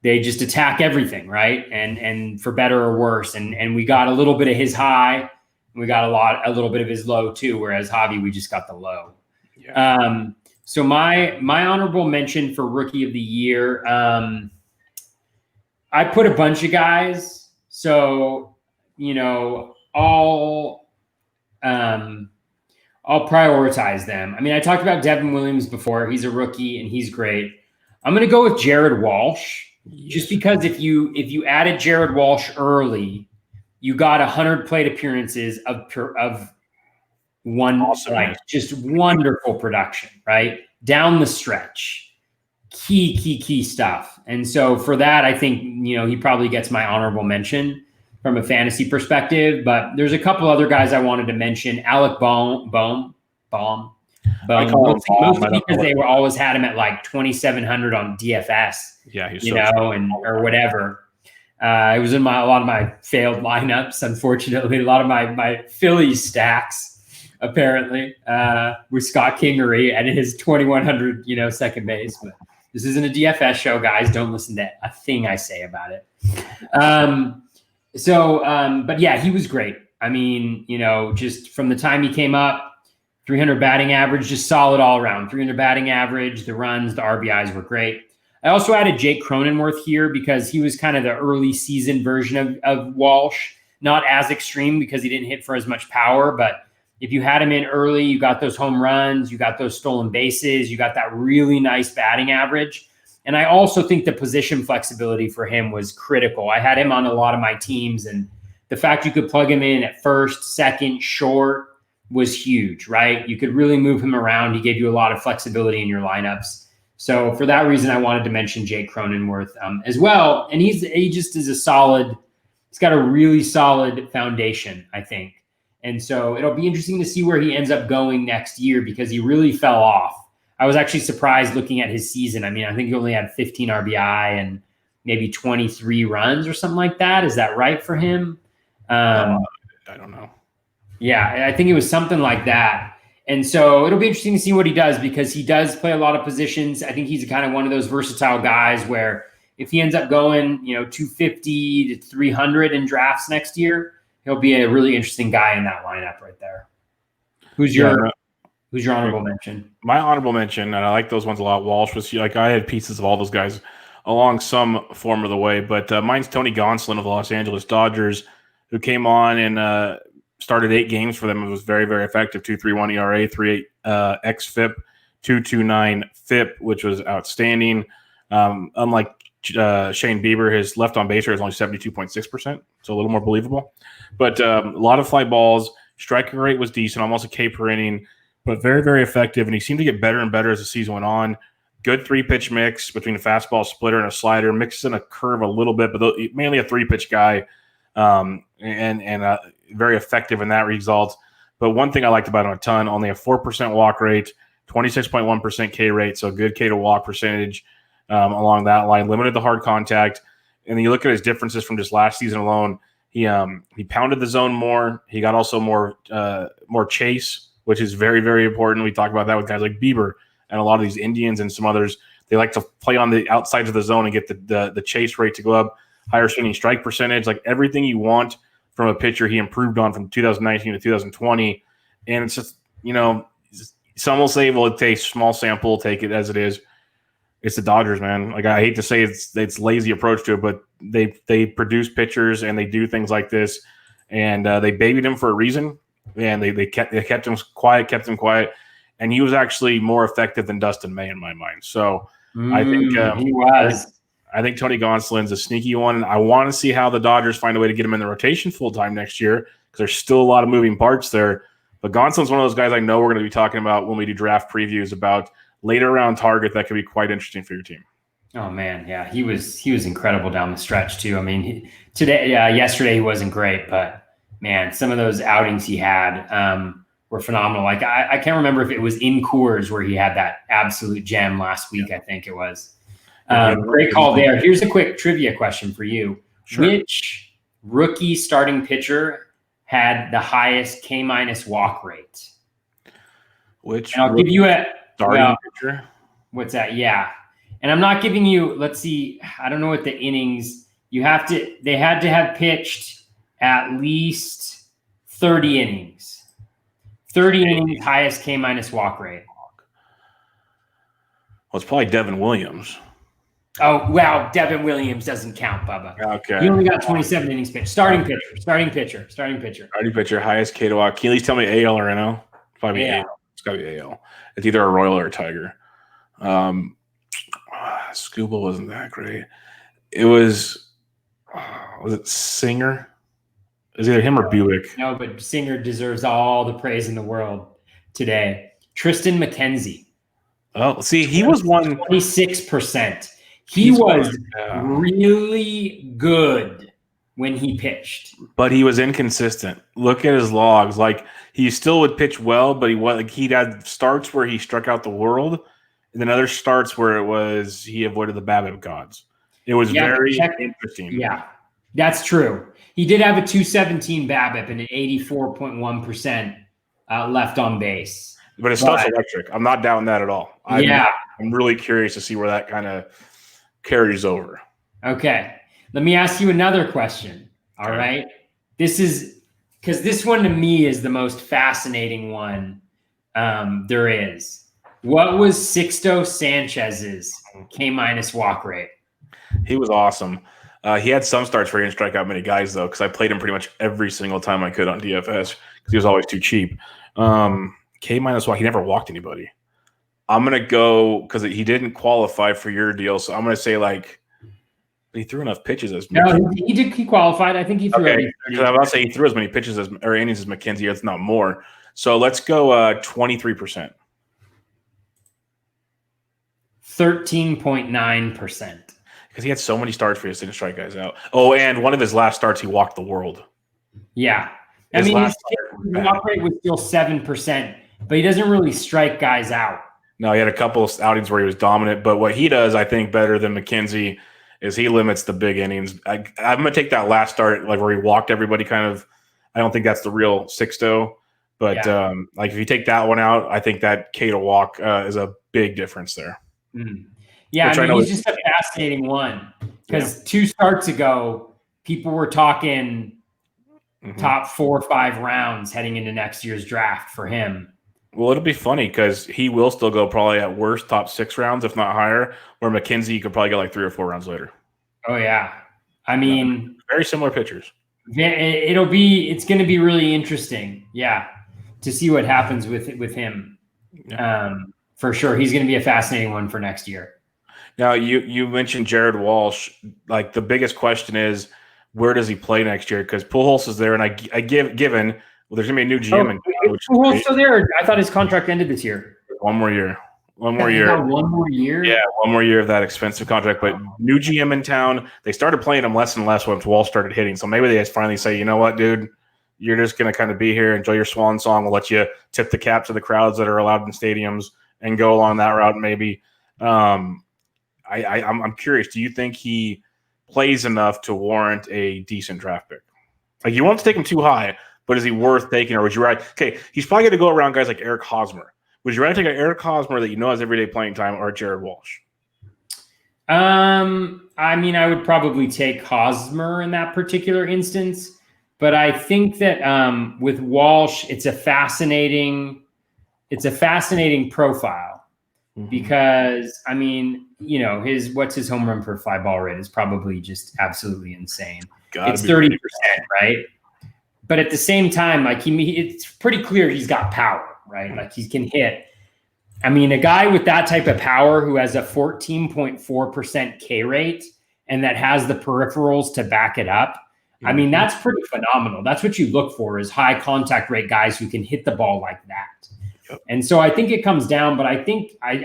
just attack everything, right? And for better or worse. And we got a little bit of his high, and we got a little bit of his low too. Whereas Javi, we just got the low. Yeah. So my honorable mention for rookie of the year, I put a bunch of guys. So, I'll prioritize them. I mean, I talked about Devin Williams before. He's a rookie and he's great. I'm going to go with Jared Walsh, just because if you added Jared Walsh early, you got 100 plate appearances of one, awesome, like just wonderful production, right? Down the stretch. Key stuff. And so for that, I think, he probably gets my honorable mention from a fantasy perspective, but there's a couple other guys I wanted to mention. Alec Bohm, mostly because they were always had him at like 2,700 on DFS. Yeah, he's or whatever. It was in a lot of my failed lineups, unfortunately. A lot of my Phillies stacks, apparently, with Scott Kingery and his 2,100, second base. But this isn't a DFS show, guys. Don't listen to a thing I say about it. But yeah, he was great. I mean, just from the time he came up, 300 batting average, just solid all around. 300 batting average, the runs, the RBIs were great. I also added Jake Cronenworth here because he was kind of the early season version of Walsh. Not as extreme because he didn't hit for as much power, but if you had him in early, you got those home runs, you got those stolen bases, you got that really nice batting average. And I also think the position flexibility for him was critical. I had him on a lot of my teams, and the fact you could plug him in at first, second, short was huge, right? You could really move him around. He gave you a lot of flexibility in your lineups. So for that reason, I wanted to mention Jake Cronenworth as well. And he just is he's got a really solid foundation, I think. And so it'll be interesting to see where he ends up going next year because he really fell off. I was actually surprised looking at his season. I mean, I think he only had 15 RBI and maybe 23 runs or something like that. Is that right for him? I don't know. Yeah, I think it was something like that. And so it'll be interesting to see what he does because he does play a lot of positions. I think he's kind of one of those versatile guys where if he ends up going, 250 to 300 in drafts next year, he'll be a really interesting guy in that lineup right there. Who's your honorable mention? My honorable mention, and I like those ones a lot. Walsh was like I had pieces of all those guys along some form of the way, but mine's Tony Gonsolin of the Los Angeles Dodgers, who came on and started 8 games for them. It was very, very effective. 2.31 ERA, 3.8 xFIP, 2.29 FIP, which was outstanding. Unlike Shane Bieber, his left on base rate is only 72.6%, so a little more believable. But a lot of fly balls. Striking rate was decent, almost a K per inning, but very, very effective. And he seemed to get better and better as the season went on. Good 3-pitch mix between a fastball, splitter, and a slider. Mixes in a curve a little bit, but mainly a 3-pitch guy, and very effective in that result. But one thing I liked about him a ton, only a 4% walk rate, 26.1% K rate, so a good K to walk percentage along that line. Limited the hard contact. And then you look at his differences from just last season alone. He pounded the zone more. He got also more chase, which is very, very important. We talk about that with guys like Bieber and a lot of these Indians and some others. They like to play on the outsides of the zone and get the chase rate to go up, higher swinging strike percentage, like everything you want from a pitcher he improved on from 2019 to 2020. And it's just, some will say, well, it's a small sample, take it as it is. It's the Dodgers, man. Like, I hate to say it's lazy approach to it, but they produce pitchers and they do things like this, and they babied him for a reason. And they kept him quiet, and he was actually more effective than Dustin May in my mind. So I think he was. I think Tony Gonsolin's a sneaky one, and I want to see how the Dodgers find a way to get him in the rotation full time next year, because there's still a lot of moving parts there. But Gonsolin's one of those guys I know we're going to be talking about when we do draft previews about later round target that could be quite interesting for your team. Oh man, yeah, he was incredible down the stretch too. I mean, yesterday he wasn't great, but man, some of those outings he had were phenomenal. Like I can't remember if it was in Coors where he had that absolute gem last week. Yeah. I think it was. Great call there. Here's a quick trivia question for you. Sure. Which rookie starting pitcher had the highest K- walk rate? Which? And I'll give you a starting pitcher. What's that? Yeah. And I'm not giving you, let's see, I don't know what the innings they had to have pitched at least 30 innings. 30 innings, highest K- walk rate. Well, it's probably Devin Williams. Oh, wow. Devin Williams doesn't count, Bubba. Okay. He only got 27 innings pitched. Starting pitcher. Highest K to walk. Can you at least tell me AL or NL? Probably AL. It's got to be AL. It's either a Royal or a Tiger. Scuba wasn't that great. It was it Singer? Is either him or Buick? No, but Singer deserves all the praise in the world today. Tristan McKenzie. Oh, see, he was 26%. He was really good when he pitched, but he was inconsistent. Look at his logs; like he still would pitch well, but he had starts where he struck out the world, and then other starts where it was he avoided the BABIP gods. It was very interesting. Yeah, that's true. He did have a 217 BABIP and an 84.1% left on base. But it's still electric. I'm not doubting that at all. I'm really curious to see where that kind of carries over. Okay. Let me ask you another question. All right. This is because this one to me is the most fascinating one there is. What was Sixto Sanchez's K- walk rate? He was awesome. He had some starts where he didn't strike out many guys, though, because I played him pretty much every single time I could on DFS because he was always too cheap. K- walk, he never walked anybody. I'm going to go because he didn't qualify for your deal, so I'm going to say he threw enough pitches as he qualified. I think he threw. Okay, because I was about to say he threw as many pitches or innings as McKenzie. It's not more. So let's go 23%. 13.9%. Because he had so many starts where he just didn't strike guys out. Oh, and one of his last starts, he walked the world. Yeah. His walk rate was still 7%, but he doesn't really strike guys out. No, he had a couple of outings where he was dominant, but what he does, I think, better than McKenzie is he limits the big innings. I'm going to take that last start, like where he walked everybody kind of. I don't think that's the real Sixto, but if you take that one out, I think that K to walk is a big difference there. Mm. Yeah, I mean, he's just a fascinating one because 2 starts ago, people were talking top 4 or 5 rounds heading into next year's draft for him. Well, it'll be funny because he will still go probably at worst top 6 rounds, if not higher, where McKenzie could probably go like 3 or 4 rounds later. Oh, yeah. I mean, very similar pitchers. It's going to be really interesting. Yeah. To see what happens with him. For sure. He's going to be a fascinating one for next year. Now you mentioned Jared Walsh. Like the biggest question is where does he play next year? Because Pujols is there, and given well, there's gonna be a new GM in town, which is Who's great. still there? I thought his contract ended this year. One more year. One more He year. got one more year. Yeah, one more year of that expensive contract. But new GM in town, they started playing him less and less once Walsh started hitting. So maybe they just finally say, you know what, dude, you're just gonna kind of be here, enjoy your swan song. We'll let you tip the cap to the crowds that are allowed in stadiums and go along that route. Maybe. I'm curious. Do you think he plays enough to warrant a decent draft pick? Like you won't take him too high, but is he worth taking? Or would you rather? Okay, he's probably going to go around guys like Eric Hosmer. Would you rather take an Eric Hosmer that you know has everyday playing time or Jared Walsh? I mean, I would probably take Hosmer in that particular instance, but I think that with Walsh, it's a fascinating profile. Because I mean, you know, what's his home run per fly ball rate is probably just absolutely insane. It's 30%, right? But at the same time, like it's pretty clear he's got power, right? Like he can hit. I mean, a guy with that type of power who has a 14.4% K rate and that has the peripherals to back it up. I mean, that's pretty phenomenal. That's what you look for is high contact rate guys who can hit the ball like that. And so I think it comes down, but I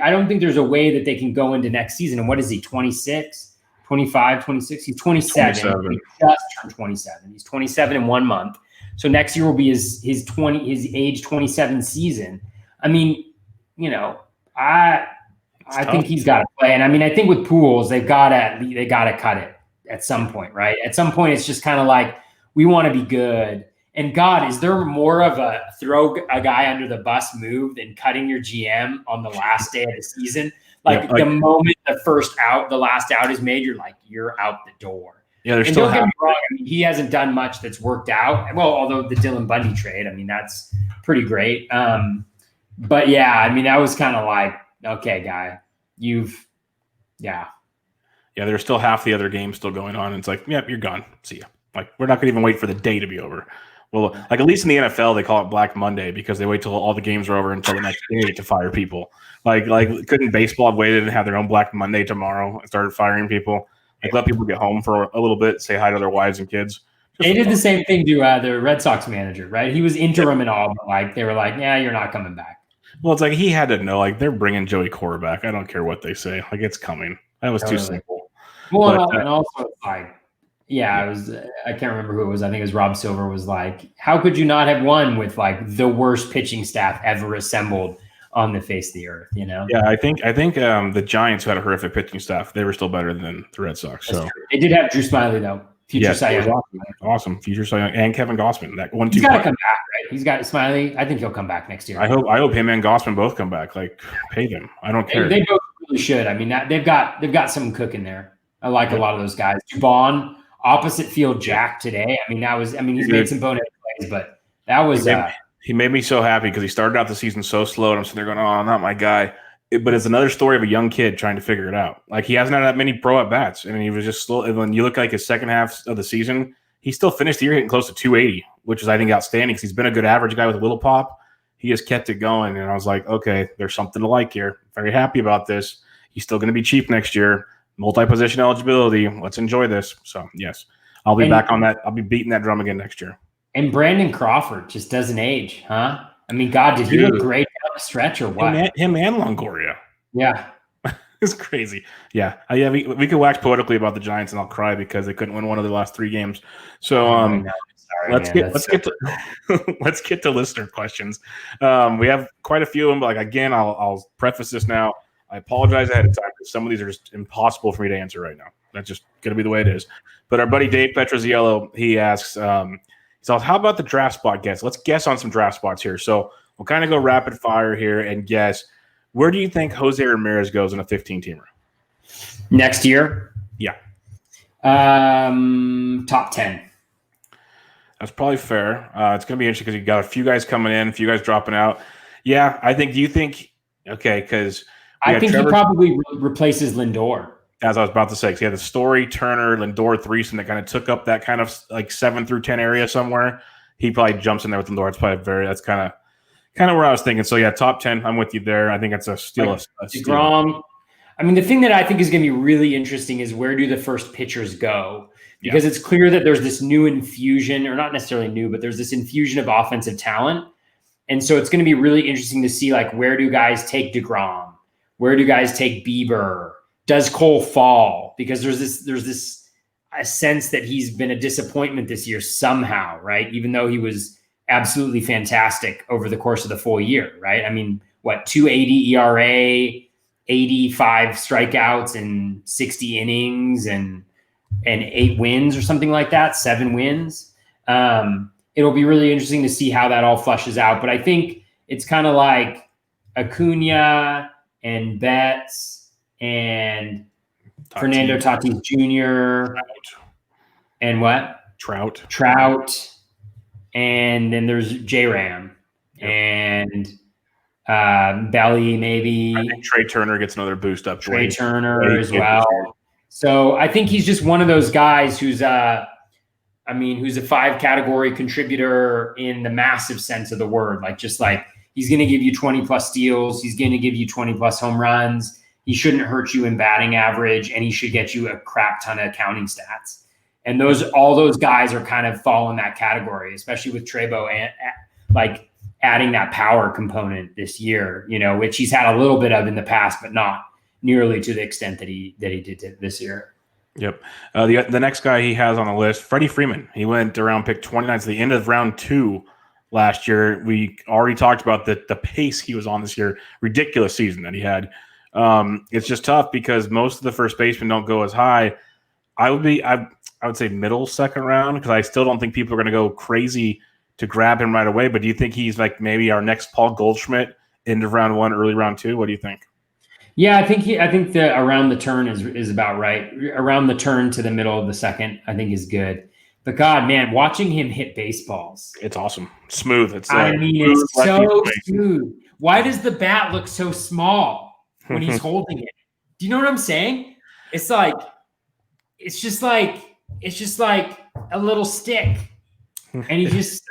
don't think there's a way that they can go into next season. And what is he, 26, 25, 26? He's 27. He just turned 27. He's 27 in 1 month. So next year will be his age 27 season. I mean, you know, I think he's got to play. And I mean, I think with Pujols, they got to cut it at some point, right? At some point, it's just kind of like, we want to be good. And God, is there more of a throw a guy under the bus move than cutting your GM on the last day of the season? Like the moment the last out is made, you're out the door. Yeah, there's and still don't get me wrong, I mean, he hasn't done much that's worked out. Well, although the Dylan Bundy trade, I mean, that's pretty great. But yeah, I mean, that was kind of like, okay, guy, yeah, there's still half the other games still going on. And it's like, yep, you're gone. See ya. Like, we're not going to even wait for the day to be over. Well, like at least in the NFL, they call it Black Monday because they wait till all the games are over until the next day to fire people. Like couldn't baseball have waited and have their own Black Monday tomorrow and started firing people? Like let people get home for a little bit, say hi to their wives and kids. They did the same thing to the Red Sox manager, right? He was interim and all, but like they were like, yeah, you're not coming back. Well, it's like he had to know, like they're bringing Joey Cora back. I don't care what they say. Like it's coming. That was too simple. Well, and also like, yeah, it was. I can't remember who it was. I think it was Rob Silver was like, how could you not have won with like the worst pitching staff ever assembled on the face of the earth? You know? Yeah, I think the Giants who had a horrific pitching staff. They were still better than the Red Sox. So they did have Drew Smiley though. Future Cy Young. Awesome. Future Cy Young and Kevin Gossman. That 1-2. He's got to come back, right? He's got Smiley. I think he'll come back next year. I hope him and Gossman both come back. Like pay them. I don't care. They both really should. I mean, they've got some cooking there. I like a lot of those guys. Dubon, opposite field Jack today. I mean, he's made some bonehead plays, but that was he made me so happy because he started out the season so slow, and I'm sitting there going, "Oh, not my guy." But it's another story of a young kid trying to figure it out. Like he hasn't had that many pro at bats, and he was just slow. And when you look like his second half of the season, he still finished the year hitting close to 280, which is I think outstanding because he's been a good average guy with a little pop. He just kept it going, and I was like, okay, there's something to like here. Very happy about this. He's still going to be cheap next year. Multi-position eligibility. Let's enjoy this. So yes, I'll be back on that. I'll be beating that drum again next year. And Brandon Crawford just doesn't age, huh? I mean, God, did he look great down the stretch or what? Him and Longoria. Yeah. It's crazy. Yeah. We could wax poetically about the Giants and I'll cry because they couldn't win one of their last 3 games. So let's get to listener questions. We have quite a few of them, but like again, I'll preface this now. I apologize ahead of time because some of these are just impossible for me to answer right now. That's just going to be the way it is. But our buddy Dave Petroziello, he asks, so how about the draft spot guess? Let's guess on some draft spots here. So we'll kind of go rapid fire here and guess. Where do you think Jose Ramirez goes in a 15-teamer? Next year? Yeah. Top 10. That's probably fair. It's going to be interesting because you got a few guys coming in, a few guys dropping out. Yeah, do you think – okay, because – I think he probably replaces Lindor. As I was about to say, because he had the Story, Turner, Lindor threesome that kind of took up that kind of like 7 through 10 area somewhere. He probably jumps in there with Lindor. It's probably that's kind of where I was thinking. So yeah, top 10. I'm with you there. I think it's a steal. DeGrom. I mean, the thing that I think is going to be really interesting is where do the first pitchers go? Because it's clear that there's this new infusion, or not necessarily new, but there's this infusion of offensive talent. And so it's going to be really interesting to see, like, where do guys take DeGrom? Where do guys take Bieber? Does Cole fall? Because there's this a sense that he's been a disappointment this year somehow, right? Even though he was absolutely fantastic over the course of the full year, right? I mean, what, 2.80 ERA, 85 strikeouts in 60 innings and 8 wins or something like that, 7 wins. It'll be really interesting to see how that all flushes out. But I think it's kind of like Acuna and Betts and Fernando Tatis Jr. and what? Trout. And then there's J-Ram and Belly, maybe. I think Trey Turner gets another boost up. Trey Turner as well. So I think he's just one of those guys who's who's a 5-category contributor in the massive sense of the word. Like, just like, he's going to give you 20 plus steals. He's going to give you 20 plus home runs. He shouldn't hurt you in batting average, and he should get you a crap ton of counting stats. And all those guys are kind of fall in that category, especially with Trebo and like adding that power component this year, which he's had a little bit of in the past, but not nearly to the extent that he did this year. Yep. The next guy he has on the list, Freddie Freeman. He went around pick 29 to the end of round 2 last year. We already talked about the pace he was on this year. Ridiculous season that he had. It's just tough because most of the first basemen don't go as high. I would say middle second round, because I still don't think people are going to go crazy to grab him right away. But do you think he's like maybe our next Paul Goldschmidt, end of round 1, early round 2? What do you think? Yeah, I think the around the turn is about right. Around the turn to the middle of the second, I think is good. But God, man, watching him hit baseballs, it's awesome. Smooth. It's so smooth. Why does the bat look so small when he's holding it? Do you know what I'm saying? It's just like a little stick, and he just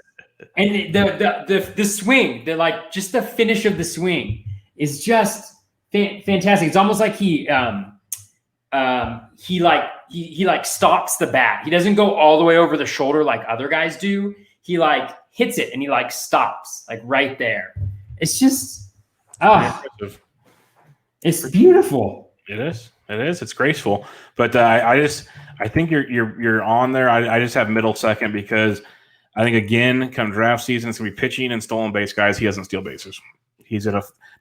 and the swing, just the finish of the swing is just fantastic. It's almost like he stops the bat. He doesn't go all the way over the shoulder like other guys do. He hits it and he stops right there. It's just it's beautiful. It is. It's graceful. But I think you're on there. I just have middle second because I think, again, come draft season, it's gonna be pitching and stolen base guys. He doesn't steal bases.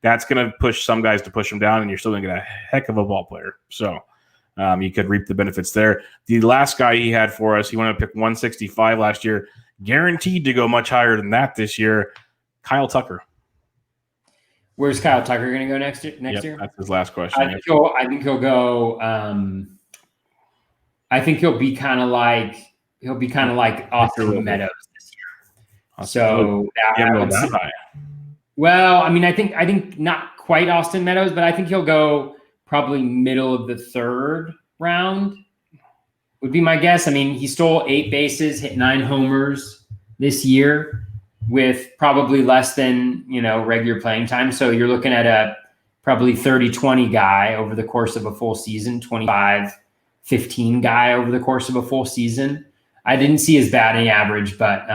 That's going to push some guys to push him down, and you're still going to get a heck of a ball player. So you could reap the benefits there. The last guy he had for us, he wanted to pick 165 last year, guaranteed to go much higher than that this year, Kyle Tucker. Where's Kyle Tucker going to go next year? That's his last question. I think he'll go. I think he'll be kind of like Austin Meadows this year. So that high. Well, I mean, I think not quite Austin Meadows, but I think he'll go probably middle of the 3rd round would be my guess. I mean, he stole 8 bases, hit 9 homers this year with probably less than, regular playing time. So you're looking at a probably 30-20 guy over the course of a full season, 25-15 guy over the course of a full season. I didn't see his batting average, but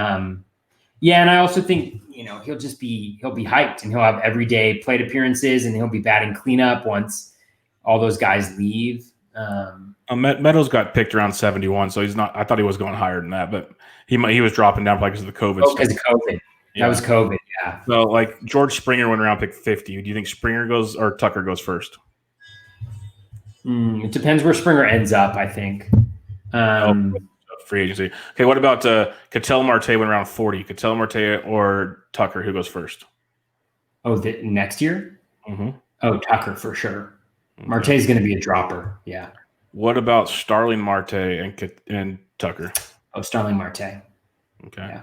yeah, and I also think he'll be hyped, and he'll have everyday plate appearances, and he'll be batting cleanup once all those guys leave. Meadows got picked around 71, so he's not. I thought he was going higher than that, but he was dropping down because of the COVID. Oh, because of COVID. Yeah. That was COVID. Yeah. So George Springer went around pick 50. Do you think Springer goes or Tucker goes first? It depends where Springer ends up, I think. Free agency. Okay, what about Ketel Marte went around 40? Ketel Marte or Tucker, who goes first? Oh, next year? Mm-hmm. Oh, Tucker for sure. Okay. Marte's going to be a dropper. Yeah. What about Starling Marte and Tucker? Oh, Starling Marte. Okay. Yeah.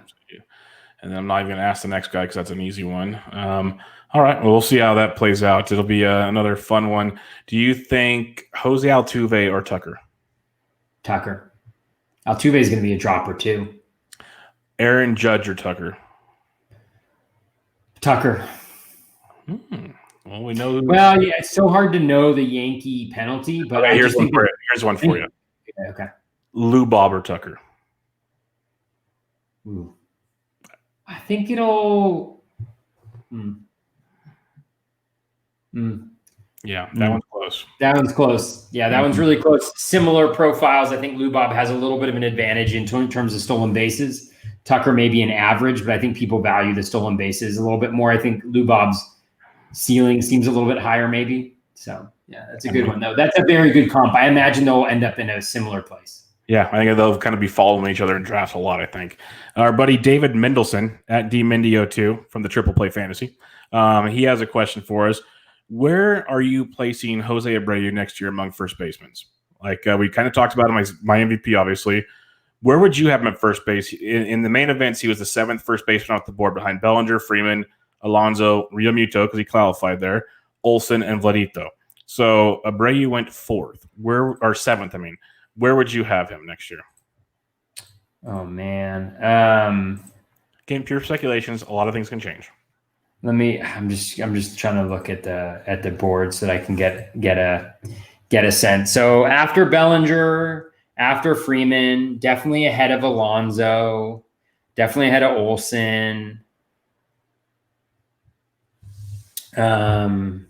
And then I'm not even going to ask the next guy because that's an easy one. All right. Well, we'll see how that plays out. It'll be another fun one. Do you think Jose Altuve or Tucker? Tucker. Altuve is going to be a dropper too. Aaron Judge or Tucker? Tucker. Well, we know. Well, yeah, it's so hard to know the Yankee penalty, but Okay, I here's just one think for you. Here's one for you. okay. Lou, Bob, or Tucker. Ooh. I think it'll. Yeah, that one's close. That one's close. Yeah, that one's really close. Similar profiles. I think Lou Bob has a little bit of an advantage in terms of stolen bases. Tucker may be an average, but I think people value the stolen bases a little bit more. I think Lou Bob's ceiling seems a little bit higher, maybe. So, yeah, that's a good one, though. That's a very good comp. I imagine they'll end up in a similar place. Yeah, I think they'll kind of be following each other in drafts a lot, I think. Our buddy David Mendelson at DMindio2 from the Triple Play Fantasy. He has a question for us. Where are you placing Jose Abreu next year among first basemen? Like we kind of talked about him, my MVP, obviously. Where would you have him at first base? In the main events, he was the 7th first baseman off the board behind Bellinger, Freeman, Alonso, Realmuto, because he qualified there, Olsen, and Vladito. So Abreu went 4th. Or 7th, I mean. Where would you have him next year? Oh, man. Again, pure speculations. A lot of things can change. I'm just trying to look at the board so that I can get a sense. So after Bellinger, after Freeman, definitely ahead of Alonso, definitely ahead of Olsen. LeMahieu's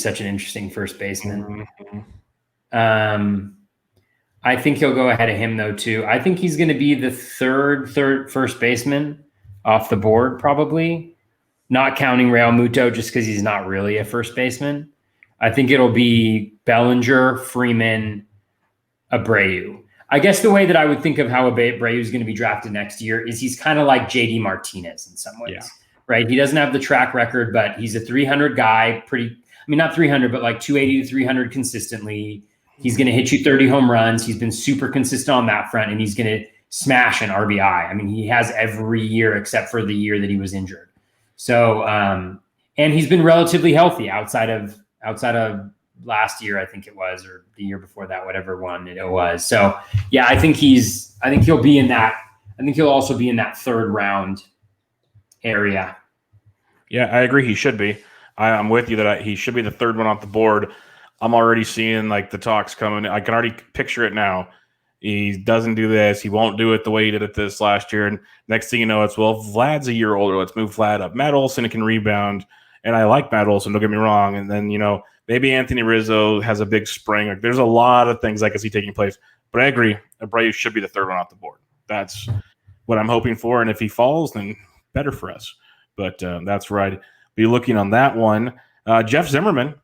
such an interesting first baseman. I think he'll go ahead of him though too. I think he's going to be the third first baseman off the board, probably not counting Realmuto just because he's not really a first baseman. I think it'll be Bellinger, Freeman, Abreu. I guess the way that I would think of how Abreu is going to be drafted next year is he's kind of like JD Martinez in some ways, right? He doesn't have the track record, but he's a 300 guy, not 300, but like 280 to 300 consistently. He's going to hit you 30 home runs. He's been super consistent on that front, and he's going to smash an RBI. I mean, he has every year except for the year that he was injured. So, and he's been relatively healthy outside of last year, I think it was, or the year before that, whatever one it was. So, yeah, I think he'll be in that. I think he'll also be in that 3rd round area. Yeah, I agree. He should be. I'm with you that he should be the 3rd one off the board. I'm already seeing like the talks coming. I can already picture it now. He doesn't do this. He won't do it the way he did it this last year. And next thing you know, it's, well, Vlad's a year older. Let's move Vlad up. Matt Olson can rebound. And I like Matt Olson, don't get me wrong. And then, maybe Anthony Rizzo has a big spring. Like, there's a lot of things I can see taking place. But I agree. Abreu should be the 3rd one off the board. That's what I'm hoping for. And if he falls, then better for us. But that's right. Be looking on that one. Jeff Zimmerman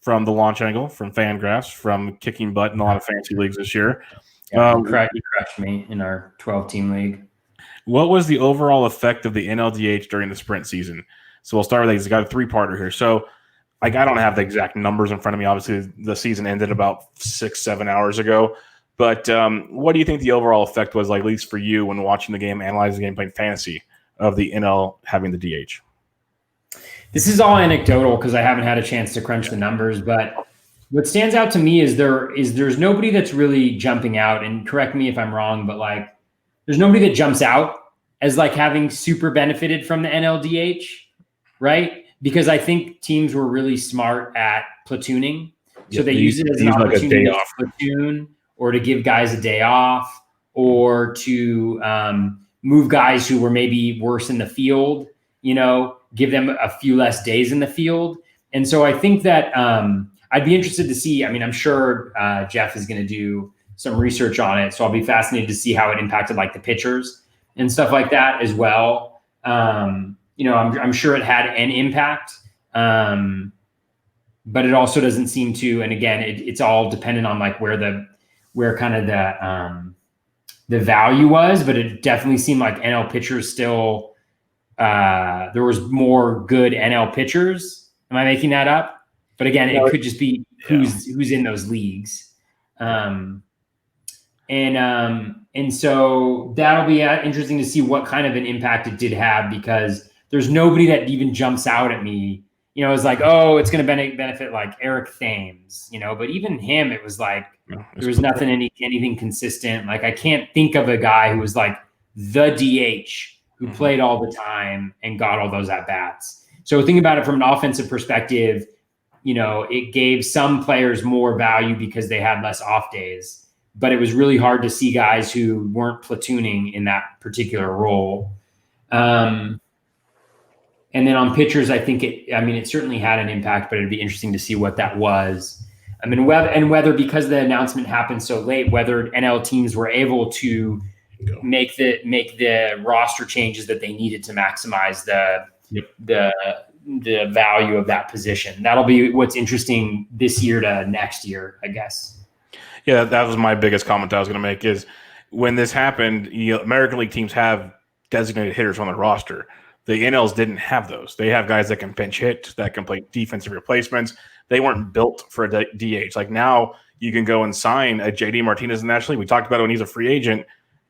from the Launch Angle, from Fangraphs, from kicking butt in a lot of fantasy leagues this year. Yeah, he crushed me in our 12-team league. What was the overall effect of the NLDH during the sprint season? So we'll start with he's got a 3-parter here. So I don't have the exact numbers in front of me. Obviously, the season ended about 6-7 hours ago. But what do you think the overall effect was, like, at least for you when watching the game, analyzing the game, playing fantasy, of the NL having the DH? This is all anecdotal because I haven't had a chance to crunch the numbers, but what stands out to me is there's nobody that's really jumping out, and correct me if I'm wrong, but like there's nobody that jumps out as like having super benefited from the NLDH, right? Because I think teams were really smart at platooning. So they use it as an opportunity to platoon or to give guys a day off or to move guys who were maybe worse in the field, give them a few less days in the field. And so I think that I'd be interested to see, I'm sure Jeff is going to do some research on it. So I'll be fascinated to see how it impacted like the pitchers and stuff like that as well. I'm sure it had an impact, but it also doesn't seem to, and again, it's all dependent on like where kind of the value was, but it definitely seemed like NL pitchers still, there was more good NL pitchers. Am I making that up? But again, it could just be who's in those leagues. And so that'll be interesting to see what kind of an impact it did have, because there's nobody that even jumps out at me. It's like, oh, it's going to benefit like Eric Thames, but even him, it was like, there was anything consistent. Like, I can't think of a guy who was like the DH who played all the time and got all those at bats. So think about it from an offensive perspective. It gave some players more value because they had less off days, but it was really hard to see guys who weren't platooning in that particular role. And then on pitchers, I think it certainly had an impact, but it'd be interesting to see what that was. I mean, whether because the announcement happened so late, whether NL teams were able to make the roster changes that they needed to maximize the value of that position. That'll be what's interesting this year to next year, I guess. Yeah, that was my biggest comment I was going to make is when this happened, American League teams have designated hitters on their roster. The NLs didn't have those. They have guys that can pinch hit, that can play defensive replacements. They weren't built for a DH. Like now you can go and sign a JD Martinez in the National League. We talked about it when he's a free agent.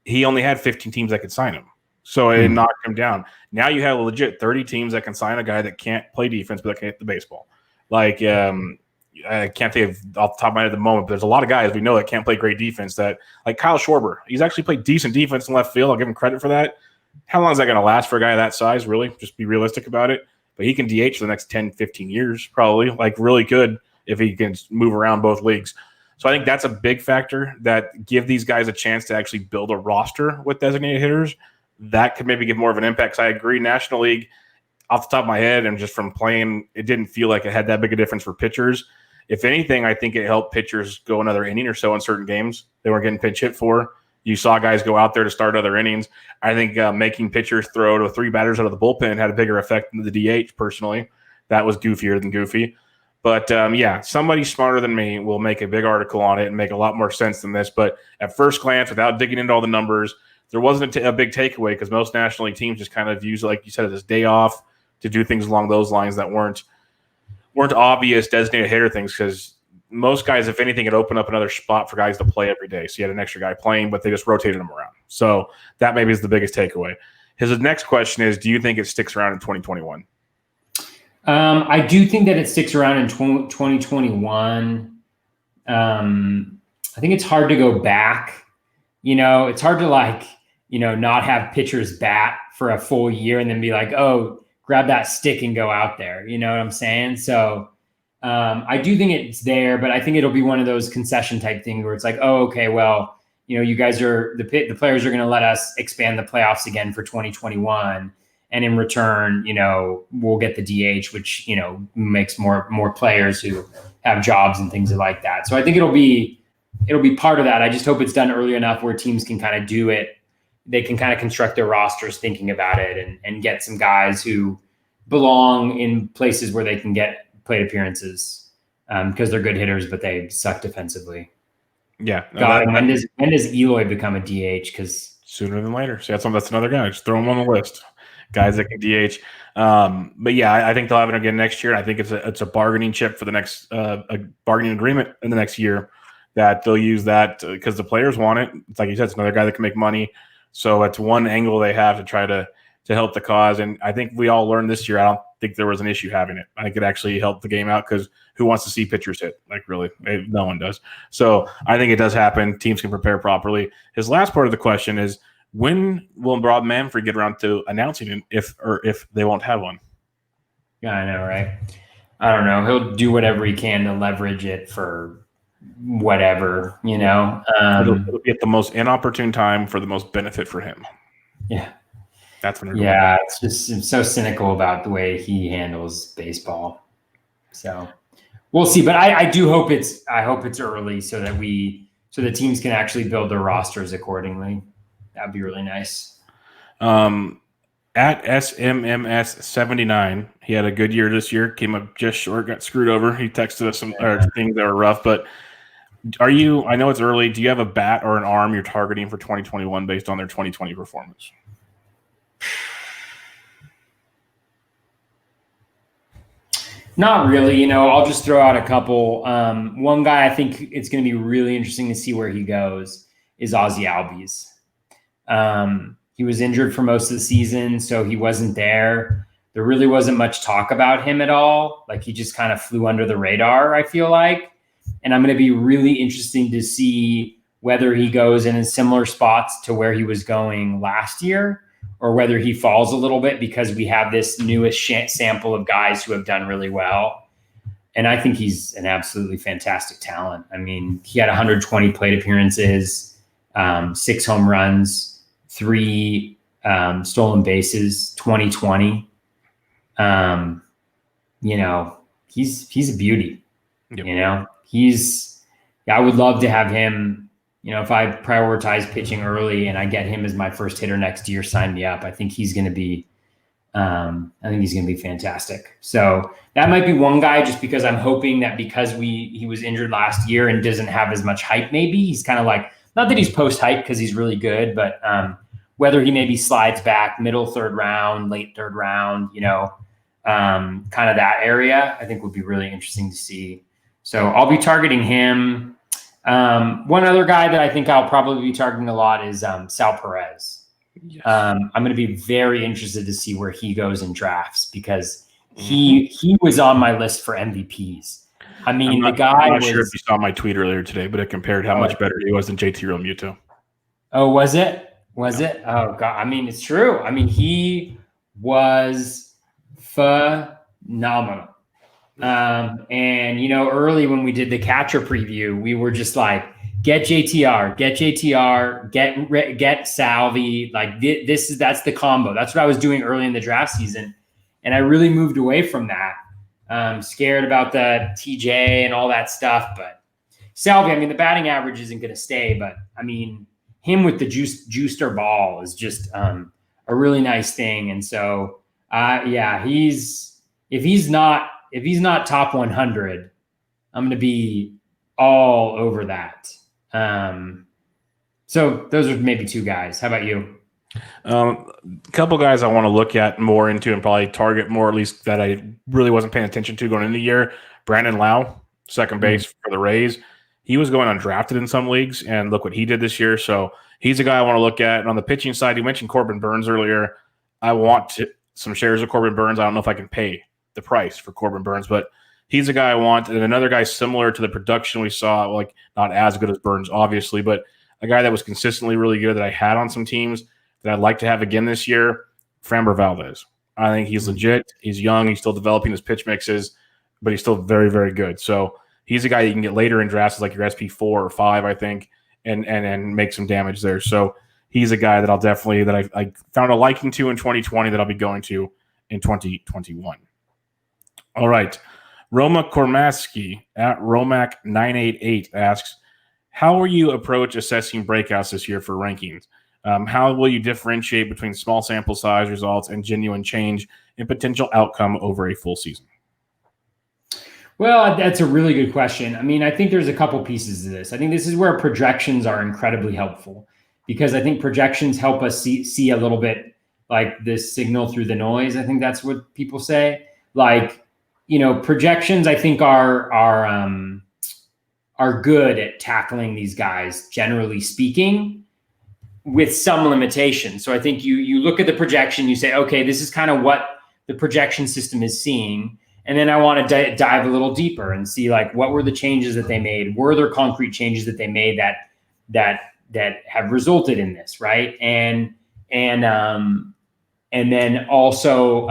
He only had 15 teams that could sign him. So it knocked him down. Now you have a legit 30 teams that can sign a guy that can't play defense but that can hit the baseball. Like I can't think of off the top of my head at the moment, but there's a lot of guys we know that can't play great defense that like Kyle Schwarber. He's actually played decent defense in left field. I'll give him credit for that. How long is that going to last for a guy that size, really? Just be realistic about it. But he can DH for the next 10, 15 years, probably. Like, really good if he can move around both leagues. So I think that's a big factor that give these guys a chance to actually build a roster with designated hitters. That could maybe give more of an impact. So I agree, National League, off the top of my head and just from playing, it didn't feel like it had that big a difference for pitchers. If anything, I think it helped pitchers go another inning or so in certain games. They weren't getting pinch hit for. You saw guys go out there to start other innings. I think making pitchers throw to 3 batters out of the bullpen had a bigger effect than the DH, personally. That was goofier than goofy. But, somebody smarter than me will make a big article on it and make a lot more sense than this. But at first glance, without digging into all the numbers, there wasn't a big takeaway because most National League teams just kind of use, like you said, this day off to do things along those lines that weren't obvious designated hitter things because most guys, if anything, had opened up another spot for guys to play every day. So you had an extra guy playing, but they just rotated them around. So that maybe is the biggest takeaway. His next question is, do you think it sticks around in 2021? I do think that it sticks around in 2021. I think it's hard to go back. It's hard to not have pitchers bat for a full year and then be like, oh, grab that stick and go out there. You know what I'm saying? So I do think it's there, but I think it'll be one of those concession type things where it's like, oh, okay, well, you guys are the players are going to let us expand the playoffs again for 2021. And in return, we'll get the DH, which, makes more players who have jobs and things like that. So I think it'll be part of that. I just hope it's done early enough where teams can kind of do it. They can kind of construct their rosters thinking about it and get some guys who belong in places where they can get plate appearances because they're good hitters, but they suck defensively. Yeah. God, when does Eloy become a DH? Because sooner than later. So that's another guy. Just throw him on the list. Guys that can DH. But yeah, I think they'll have it again next year. And I think it's a bargaining chip for the next a bargaining agreement in the next year that they'll use that because the players want it. It's like you said, it's another guy that can make money. So it's one angle they have to try to help the cause. And I think we all learned this year. I don't think there was an issue having it. I think it actually helped the game out because who wants to see pitchers hit? Like really, no one does. So I think it does happen. Teams can prepare properly. His last part of the question is, when will Rob Manfred get around to announcing it if they won't have one? Yeah, I know, right? I don't know. He'll do whatever he can to leverage it for whatever, It'll be at the most inopportune time for the most benefit for him. Yeah. That's when it's so cynical about the way he handles baseball. So we'll see. But I do hope it's early so that the teams can actually build their rosters accordingly. That'd be really nice. At SMMS79, he had a good year this year, came up just short, got screwed over. He texted us some things that were rough, but I know it's early. Do you have a bat or an arm you're targeting for 2021 based on their 2020 performance? Not really. I'll just throw out a couple. One guy I think it's going to be really interesting to see where he goes is Ozzie Albies. He was injured for most of the season, so he wasn't there. There really wasn't much talk about him at all. Like he just kind of flew under the radar, I feel like. And I'm going to be really interesting to see whether he goes in similar spots to where he was going last year, or whether he falls a little bit because we have this newest sample of guys who have done really well. And I think he's an absolutely fantastic talent. I mean, he had 120 plate appearances, 6 home runs, 3 stolen bases, 2020. You know, he's a beauty. Yep. You know, I would love to have him. You know, if I prioritize pitching early and I get him as my first hitter next year, sign me up. I think he's going to be fantastic. So that might be one guy, just because I'm hoping that because he was injured last year and doesn't have as much hype, maybe he's kind of like, not that he's post hype because he's really good, but whether he maybe slides back middle 3rd round, late 3rd round, you know, kind of that area, I think would be really interesting to see. So I'll be targeting him. One other guy that I think I'll probably be targeting a lot is Sal Perez. Yes. I'm going to be very interested to see where he goes in drafts, because he was on my list for MVPs. I mean, the guy I'm not sure if you saw my tweet earlier today, but it compared how much better he was than JT Realmuto. Oh, was it? Was it? Oh, God. I mean, it's true. I mean, he was phenomenal. And, you know, early when we did the catcher preview, we were just like, get JTR, get Salvi. Like that's the combo. That's what I was doing early in the draft season. And I really moved away from that. Scared about the TJ and all that stuff. But Salvi, I mean, the batting average isn't going to stay, but I mean, him with the juicer ball is just a really nice thing. And so, yeah, if he's not top 100, I'm going to be all over that. So those are maybe 2 guys. How about you? A couple guys I want to look at more into and probably target more, at least that I really wasn't paying attention to going into the year. Brandon Lau, second base for the Rays. He was going undrafted in some leagues, and look what he did this year. So he's a guy I want to look at. And on the pitching side, you mentioned Corbin Burns earlier. I want some shares of Corbin Burns. I don't know if I can pay the price for Corbin Burns, but he's a guy I want. And another guy similar to the production we saw, like not as good as Burns, obviously, but a guy that was consistently really good that I had on some teams that I'd like to have again this year, Framber Valdez. I think he's legit. He's young. He's still developing his pitch mixes, but he's still very, very good. So he's a guy you can get later in drafts, like your SP4 or 5, I think, and make some damage there. So he's a guy that I'll definitely, that I found a liking to in 2020 that I'll be going to in 2021. All right. Roma Kormaski at Romac988 asks, how will you approach assessing breakouts this year for rankings? How will you differentiate between small sample size results and genuine change in potential outcome over a full season? Well, that's a really good question. I mean, I think there's a couple pieces to this. I think this is where projections are incredibly helpful, because I think projections help us see a little bit like this signal through the noise. I think that's what people say. Like, you know, projections, I think are good at tackling these guys, generally speaking, with some limitations. So I think you look at the projection, you say, okay, this is kind of what the projection system is seeing. And then I want to dive a little deeper and see, like, what were the changes that they made? Were there concrete changes that they made that have resulted in this, right? And then also,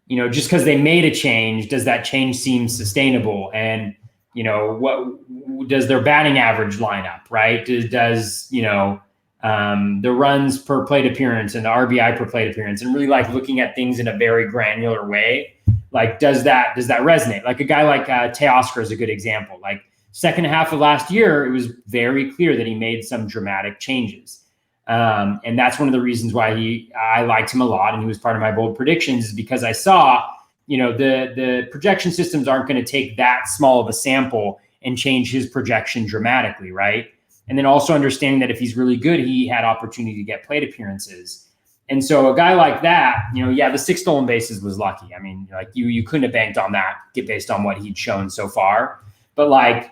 you know, just because they made a change, does that change seem sustainable? And, you know, what does their batting average line up, right? Does you know, the runs per plate appearance and the RBI per plate appearance, and really like looking at things in a very granular way. Like, does that resonate? Like a guy like Teoscar is a good example. Like second half of last year, it was very clear that he made some dramatic changes. And that's one of the reasons why I liked him a lot. And he was part of my bold predictions, is because I saw, you know, the projection systems aren't going to take that small of a sample and change his projection dramatically. Right. And then also understanding that if he's really good, he had opportunity to get plate appearances. And so a guy like that, you know, yeah, the 6 stolen bases was lucky. I mean, like you couldn't have banked on that based on what he'd shown so far. But like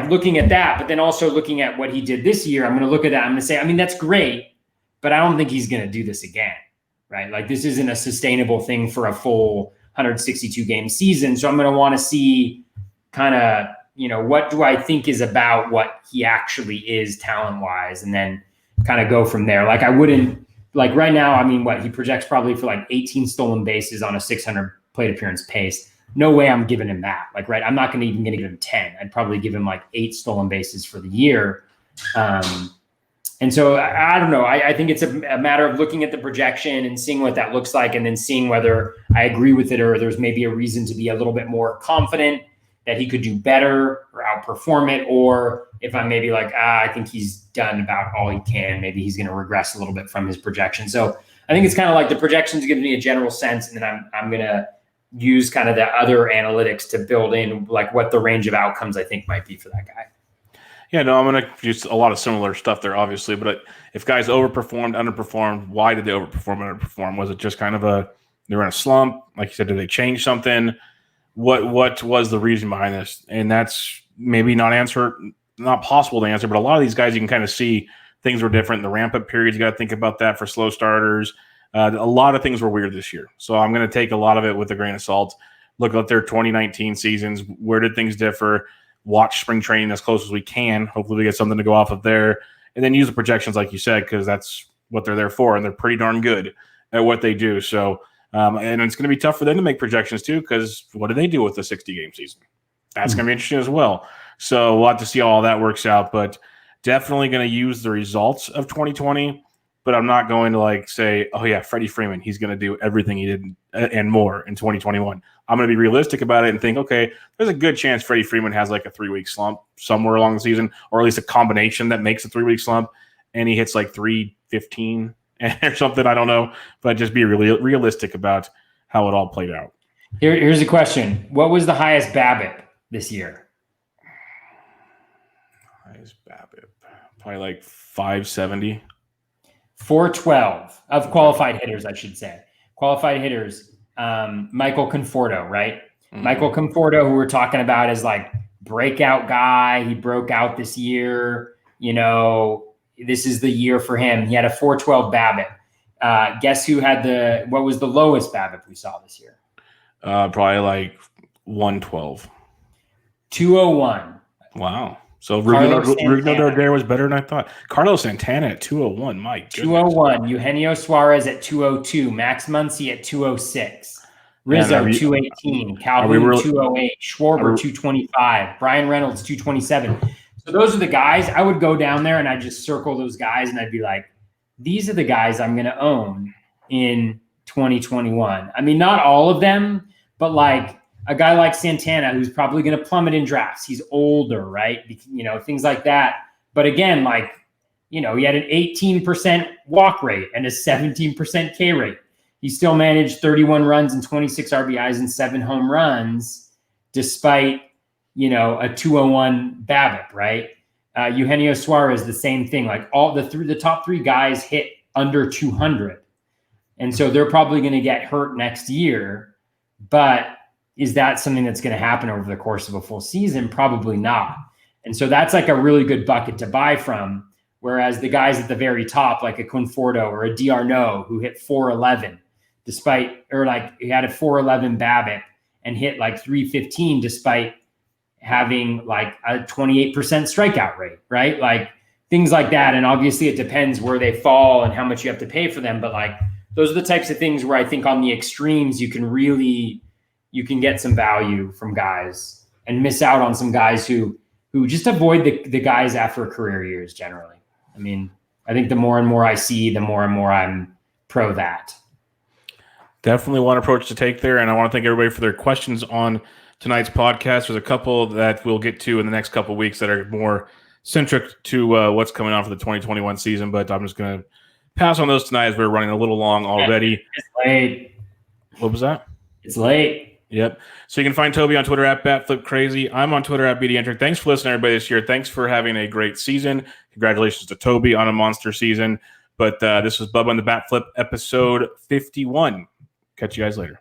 looking at that, but then also looking at what he did this year, I'm going to look at that. I'm going to say, I mean, that's great, but I don't think he's going to do this again, right? Like this isn't a sustainable thing for a full 162 game season. So I'm going to want to see kind of, you know, what do I think is about what he actually is talent wise, and then kind of go from there. Like I wouldn't like right now, I mean, he projects probably for like 18 stolen bases on a 600 plate appearance pace. No way I'm giving him that. Like, right, I'm not going to give him 10. I'd probably give him like 8 stolen bases for the year. And so I don't know. I think it's a matter of looking at the projection and seeing what that looks like, and then seeing whether I agree with it or there's maybe a reason to be a little bit more confident that he could do better or outperform it, or if I'm maybe like, I think he's done about all he can, maybe he's going to regress a little bit from his projection. So I think it's kind of like the projections give me a general sense, and then I'm going to use kind of the other analytics to build in like what the range of outcomes I think might be for that guy. Yeah, no, I'm going to use a lot of similar stuff there, obviously. But if guys overperformed, underperformed, why did they overperform, underperform? Was it just kind of they were in a slump? Like you said, did they change something? What was the reason behind this? And that's maybe not possible to answer. But a lot of these guys, you can kind of see things were different. The ramp-up periods, you got to think about that for slow starters. A lot of things were weird this year. So I'm going to take a lot of it with a grain of salt. Look at their 2019 seasons. Where did things differ? Watch spring training as close as we can. Hopefully we get something to go off of there. And then use the projections like you said, because that's what they're there for. And they're pretty darn good at what they do. So, and it's going to be tough for them to make projections too, because what do they do with the 60-game season? That's going to be interesting as well. So we'll have to see how all that works out. But definitely going to use the results of 2020. But I'm not going to like say, oh yeah, Freddie Freeman, he's going to do everything he did and more in 2021. I'm going to be realistic about it and think, okay, there's a good chance Freddie Freeman has like a 3-week slump somewhere along the season, or at least a combination that makes a 3-week slump, and he hits like 315 or something. I don't know, but just be really realistic about how it all played out. Here's a question: what was the highest BABIP this year? Highest BABIP, probably like 570. 412 of qualified hitters, I should say. Qualified hitters. Michael Conforto, right? Mm-hmm. Michael Conforto, who we're talking about, is like breakout guy. He broke out this year. You know, this is the year for him. He had a 412 BABIP. Guess who had what was the lowest BABIP we saw this year? Probably like 112. 201. Wow. So Rugno was better than I thought. Carlos Santana at 201. My goodness. 201. Eugenio Suarez at 202. Max Muncy at 206. Rizzo 218. Calhoun 208. Schwarber 225. Brian Reynolds 227. So those are the guys. I would go down there and I'd just circle those guys and I'd be like, these are the guys I'm going to own in 2021. I mean, not all of them, but like a guy like Santana, who's probably going to plummet in drafts. He's older, right? You know, things like that. But again, like, you know, he had an 18% walk rate and a 17% K rate. He still managed 31 runs and 26 RBIs and 7 home runs, despite, you know, a 201 BABIP, right? Eugenio Suarez, the same thing. Like all the top 3 guys hit under 200. And so they're probably going to get hurt next year. But is that something that's going to happen over the course of a full season? Probably not. And so that's like a really good bucket to buy from. Whereas the guys at the very top, like a Conforto or a D'Arnaud, who hit 411, he had a 411 BABIP and hit like 315 despite having like a 28% strikeout rate, right? Like things like that. And obviously it depends where they fall and how much you have to pay for them. But like those are the types of things where I think on the extremes you can get some value from guys and miss out on some guys who just avoid the guys after career years generally. I mean, I think the more and more I see, the more and more I'm pro that. Definitely one approach to take there. And I want to thank everybody for their questions on tonight's podcast. There's a couple that we'll get to in the next couple of weeks that are more centric to what's coming on for the 2021 season. But I'm just going to pass on those tonight as we're running a little long already. It's late. What was that? It's late. Yep. So you can find Toby on Twitter at BatFlipCrazy. I'm on Twitter at BDentric. Thanks for listening, everybody, this year. Thanks for having a great season. Congratulations to Toby on a monster season. But this was Bubba on the BatFlip, episode 51. Catch you guys later.